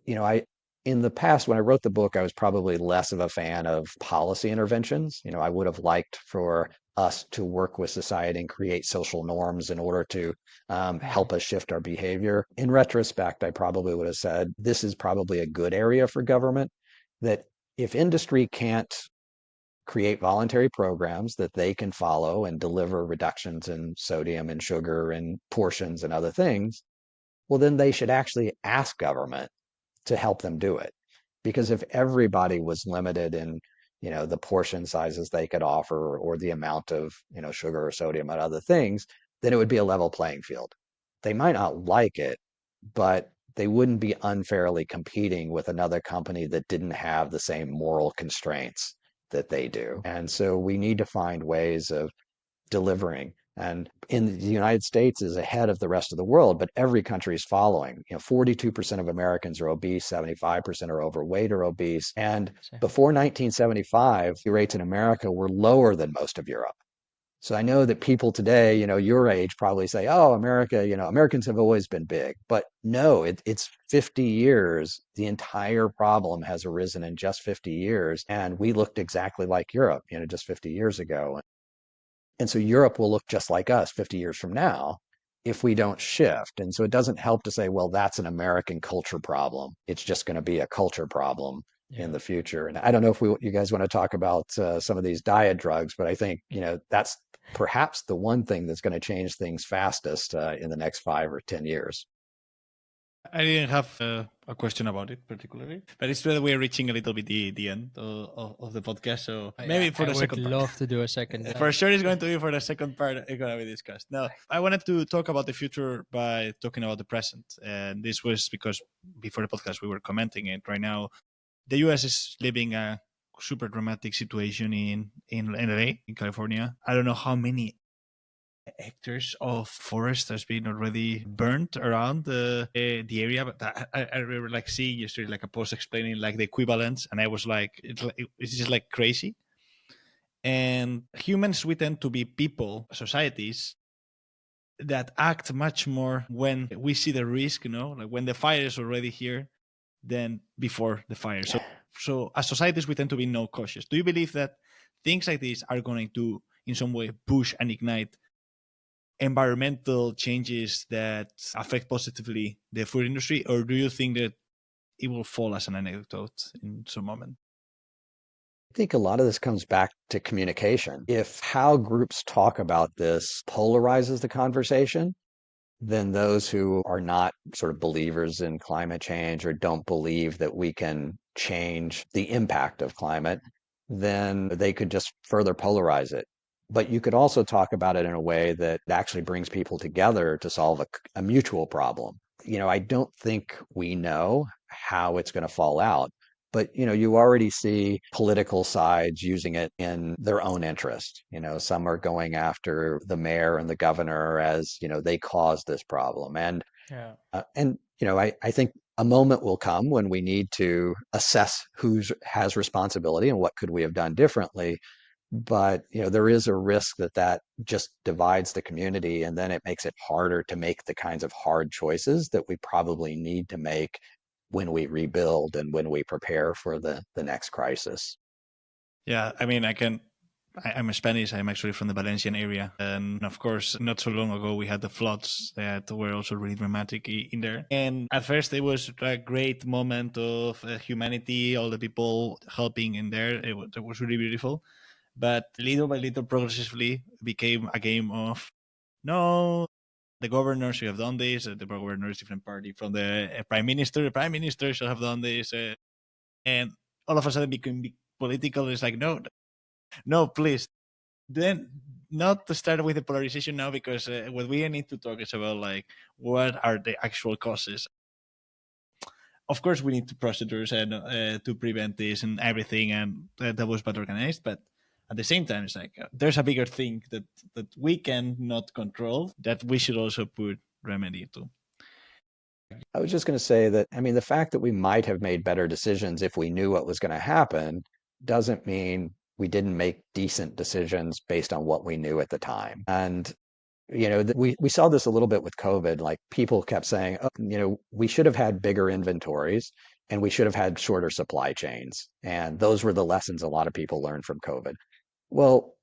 I in the past, when I wrote the book, I was probably less of a fan of policy interventions. I would have liked for us to work with society and create social norms in order to Hmm. help us shift our behavior. In retrospect, I probably would have said this is probably a good area for government, that if industry can't create voluntary programs that they can follow and deliver reductions in sodium and sugar and portions and other things, well, then they should actually ask government to help them do it. Because if everybody was limited in, the portion sizes they could offer or the amount of, sugar or sodium and other things, then it would be a level playing field. They might not like it, but they wouldn't be unfairly competing with another company that didn't have the same moral constraints that they do. And so we need to find ways of delivering. And in the United States is ahead of the rest of the world, but every country is following. 42% of Americans are obese, 75% are overweight or obese. And So, before 1975, the rates in America were lower than most of Europe. So I know that people today, your age probably say, oh, America, Americans have always been big. But no, it's 50 years. The entire problem has arisen in just 50 years. And we looked exactly like Europe, just 50 years ago. And so Europe will look just like us 50 years from now if we don't shift. And so it doesn't help to say, well, that's an American culture problem. It's just going to be a culture problem in yeah. the future. And I don't know if you guys want to talk about some of these diet drugs, but I think, that's perhaps the one thing that's going to change things fastest in the next 5 or 10 years. I didn't have a question about it particularly, but it's true that we're reaching a little bit the end of the podcast. So maybe for I the would second part. love to do a second. For sure, it's going to be for the second part. It's going to be discussed. Now, I wanted to talk about the future by talking about the present, and this was because before the podcast we were commenting it. Right now, the U.S. is living a super dramatic situation in LA, in California. I don't know how many hectares of forest has been already burnt around the area, but I remember like seeing yesterday like a post explaining like the equivalence, and I was like, it's just like crazy. And humans, we tend to be people, societies that act much more when we see the risk, like when the fire is already here than before the fire. So as societies, we tend to be no cautious. Do you believe that things like this are going to, in some way, push and ignite environmental changes that affect positively the food industry, or do you think that it will fall as an anecdote in some moment? I think a lot of this comes back to communication. If how groups talk about this polarizes the conversation, then those who are not sort of believers in climate change or don't believe that we can change the impact of climate, then they could just further polarize it. But you could also talk about it in a way that actually brings people together to solve a mutual problem. I don't think we know how it's going to fall out. But, you already see political sides using it in their own interest. Some are going after the mayor and the governor as, they caused this problem. Yeah. I think a moment will come when we need to assess who has responsibility and what could we have done differently. But there is a risk that just divides the community, and then it makes it harder to make the kinds of hard choices that we probably need to make when we rebuild and when we prepare for the next crisis. Yeah, I mean, I'm Spanish. I'm actually from the Valencian area. And of course, not so long ago, we had the floods that were also really dramatic in there. And at first, it was a great moment of humanity, all the people helping in there. It was really beautiful. But little by little, progressively, became a game of, no, the governor should have done this. The governor is a different party from the prime minister. The prime minister should have done this. And all of a sudden, became political. It's like, no, please. Then not to start with the polarization now, because what we need to talk is about like what are the actual causes. Of course, we need to procedures and to prevent this and everything, and that was bad organized. But at the same time, it's like there's a bigger thing that we cannot control that we should also put remedy to. I was just going to say that, I mean, the fact that we might have made better decisions if we knew what was going to happen doesn't mean we didn't make decent decisions based on what we knew at the time. And we saw this a little bit with COVID. Like people kept saying, oh, we should have had bigger inventories and we should have had shorter supply chains. And those were the lessons a lot of people learned from COVID. Well,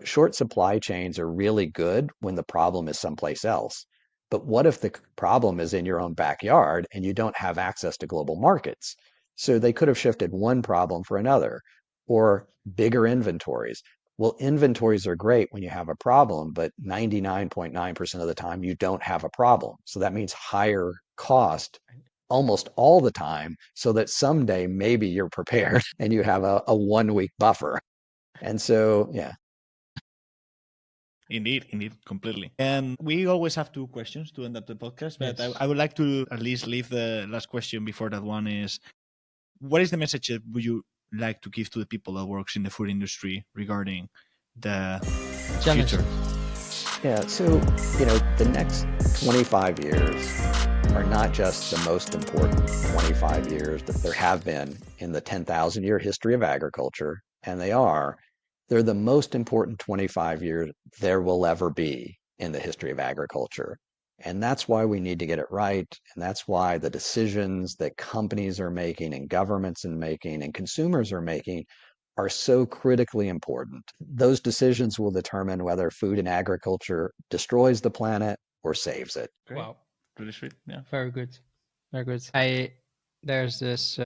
short supply chains are really good when the problem is someplace else. But what if the problem is in your own backyard and you don't have access to global markets? So they could have shifted one problem for another, or bigger inventories. Well, inventories are great when you have a problem, but 99.9% of the time you don't have a problem. So that means higher cost almost all the time, so that someday maybe you're prepared and you have a 1 week buffer. And so, yeah. Indeed, completely. And we always have two questions to end up the podcast, but Yes. I would like to at least leave the last question before that one is, what is the message that would you like to give to the people that works in the food industry regarding the Challenges. future? Yeah, so, the next 25 years are not just the most important 25 years that there have been in the 10,000-year history of agriculture, and they're the most important 25 years there will ever be in the history of agriculture. And that's why we need to get it right. And that's why the decisions that companies are making and governments are making and consumers are making are so critically important. Those decisions will determine whether food and agriculture destroys the planet or saves it. Great. Wow. Really sweet. Yeah. Very good. Very good. There's this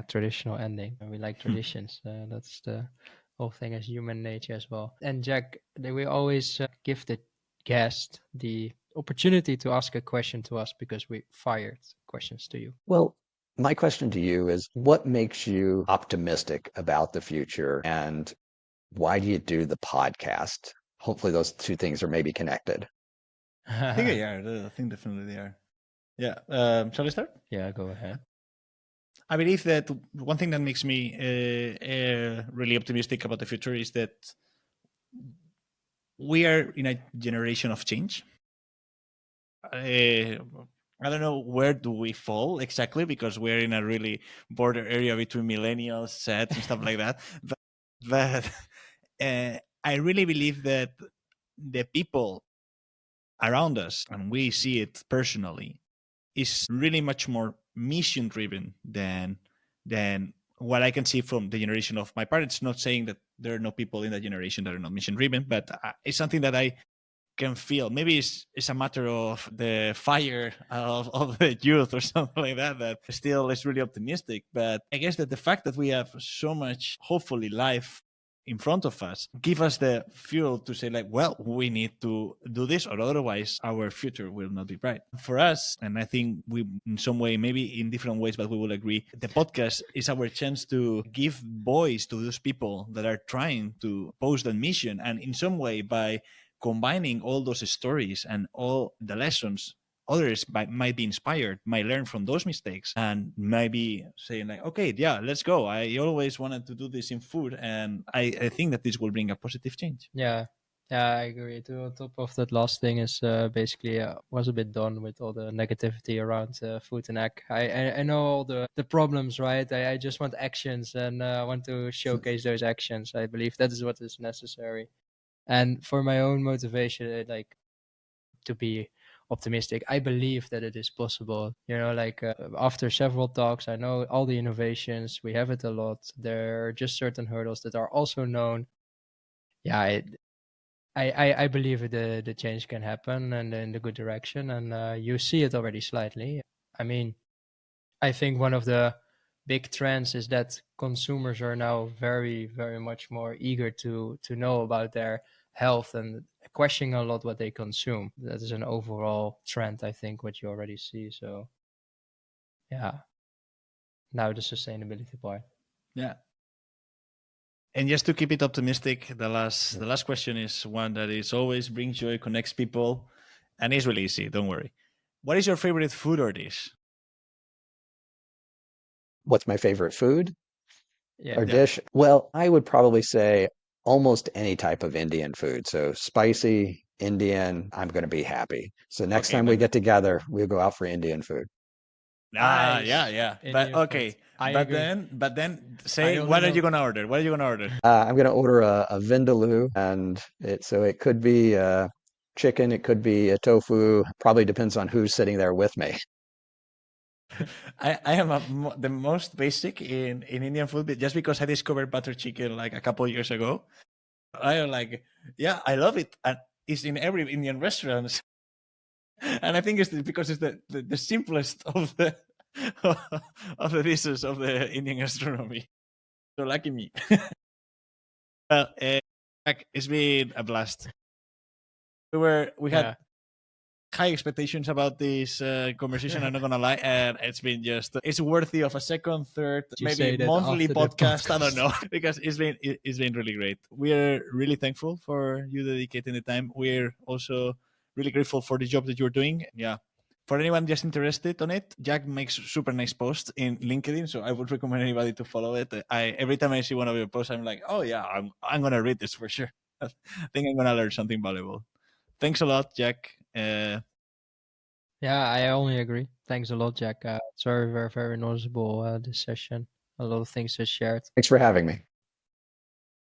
traditional ending. We like traditions. That's the whole thing as human nature as well. And Jack, we always give the guest the opportunity to ask a question to us because we fired questions to you. Well, my question to you is, what makes you optimistic about the future, and why do you do the podcast? Hopefully those two things are maybe connected. I think they are. I think definitely they are. Yeah. Shall I start? Yeah, go ahead. I believe that one thing that makes me really optimistic about the future is that we are in a generation of change. I don't know where do we fall exactly, because we're in a really border area between millennials, sets, and stuff like that. But I really believe that the people around us, and we see it personally, is really much more mission driven than what I can see from the generation of my parents. Not saying that there are no people in that generation that are not mission driven, but it's something that I can feel. Maybe it's a matter of the fire of the youth or something like that still is really optimistic. But I guess that the fact that we have so much, hopefully, life in front of us give us the fuel to say, like, well, we need to do this, or otherwise our future will not be bright for us. And I think we, in some way, maybe in different ways, but we will agree, the podcast is our chance to give voice to those people that are trying to pose that mission. And in some way, by combining all those stories and all the lessons others might be inspired, might learn from those mistakes, and might be saying like, okay, yeah, let's go. I always wanted to do this in food, and I think that this will bring a positive change. Yeah, I agree. On top of that last thing is basically was a bit done with all the negativity around food and egg. I know all the problems, right? I just want actions and want to showcase those actions. I believe that is what is necessary. And for my own motivation, like to be optimistic, I believe that it is possible. Like after several talks, I know all the innovations, we have it a lot. There are just certain hurdles that are also known. Yeah, I believe the change can happen and in the good direction, and you see it already slightly. I mean, I think one of the big trends is that consumers are now very, very much more eager to know about their health and questioning a lot what they consume. That is an overall trend, I think, what you already see. So, yeah. Now the sustainability part. Yeah. And just to keep it optimistic, the last question is one that is always brings joy, connects people, and is really easy. Don't worry. What is your favorite food or dish? What's my favorite food Yeah. or Yeah. dish? Well, I would probably say almost any type of Indian food. So spicy, Indian, I'm going to be happy. So next Okay, time we get together, we'll go out for Indian food. yeah, Nice. yeah. But Indian food. okay, I but agree. then I say, only what are you know. gonna order? What are you gonna order? I'm going to order a vindaloo, and it could be chicken, it could be a tofu. Probably depends on who's sitting there with me. I am the most basic in Indian food, but just because I discovered butter chicken like a couple of years ago. I am like, yeah, I love it, and it's in every Indian restaurant. And I think it's because it's the simplest of the of the dishes of the Indian gastronomy. So lucky me. Well, Jack, it's been a blast. We had Yeah. high expectations about this conversation. I'm not gonna lie, and it's worthy of a second, third, You maybe say that monthly after the podcast. I don't podcast. know because it's been really great. We're really thankful for you dedicating the time. We're also really grateful for the job that you're doing. Yeah. For anyone just interested on it, Jack makes super nice posts in LinkedIn, so I would recommend anybody to follow it. Every time I see one of your posts, I'm like, oh yeah, I'm gonna read this for sure. I think I'm gonna learn something valuable. Thanks a lot, Jack. Yeah, I only agree. Thanks a lot, Jack. It's very, very, very noticeable, this session. A lot of things just shared. Thanks for having me.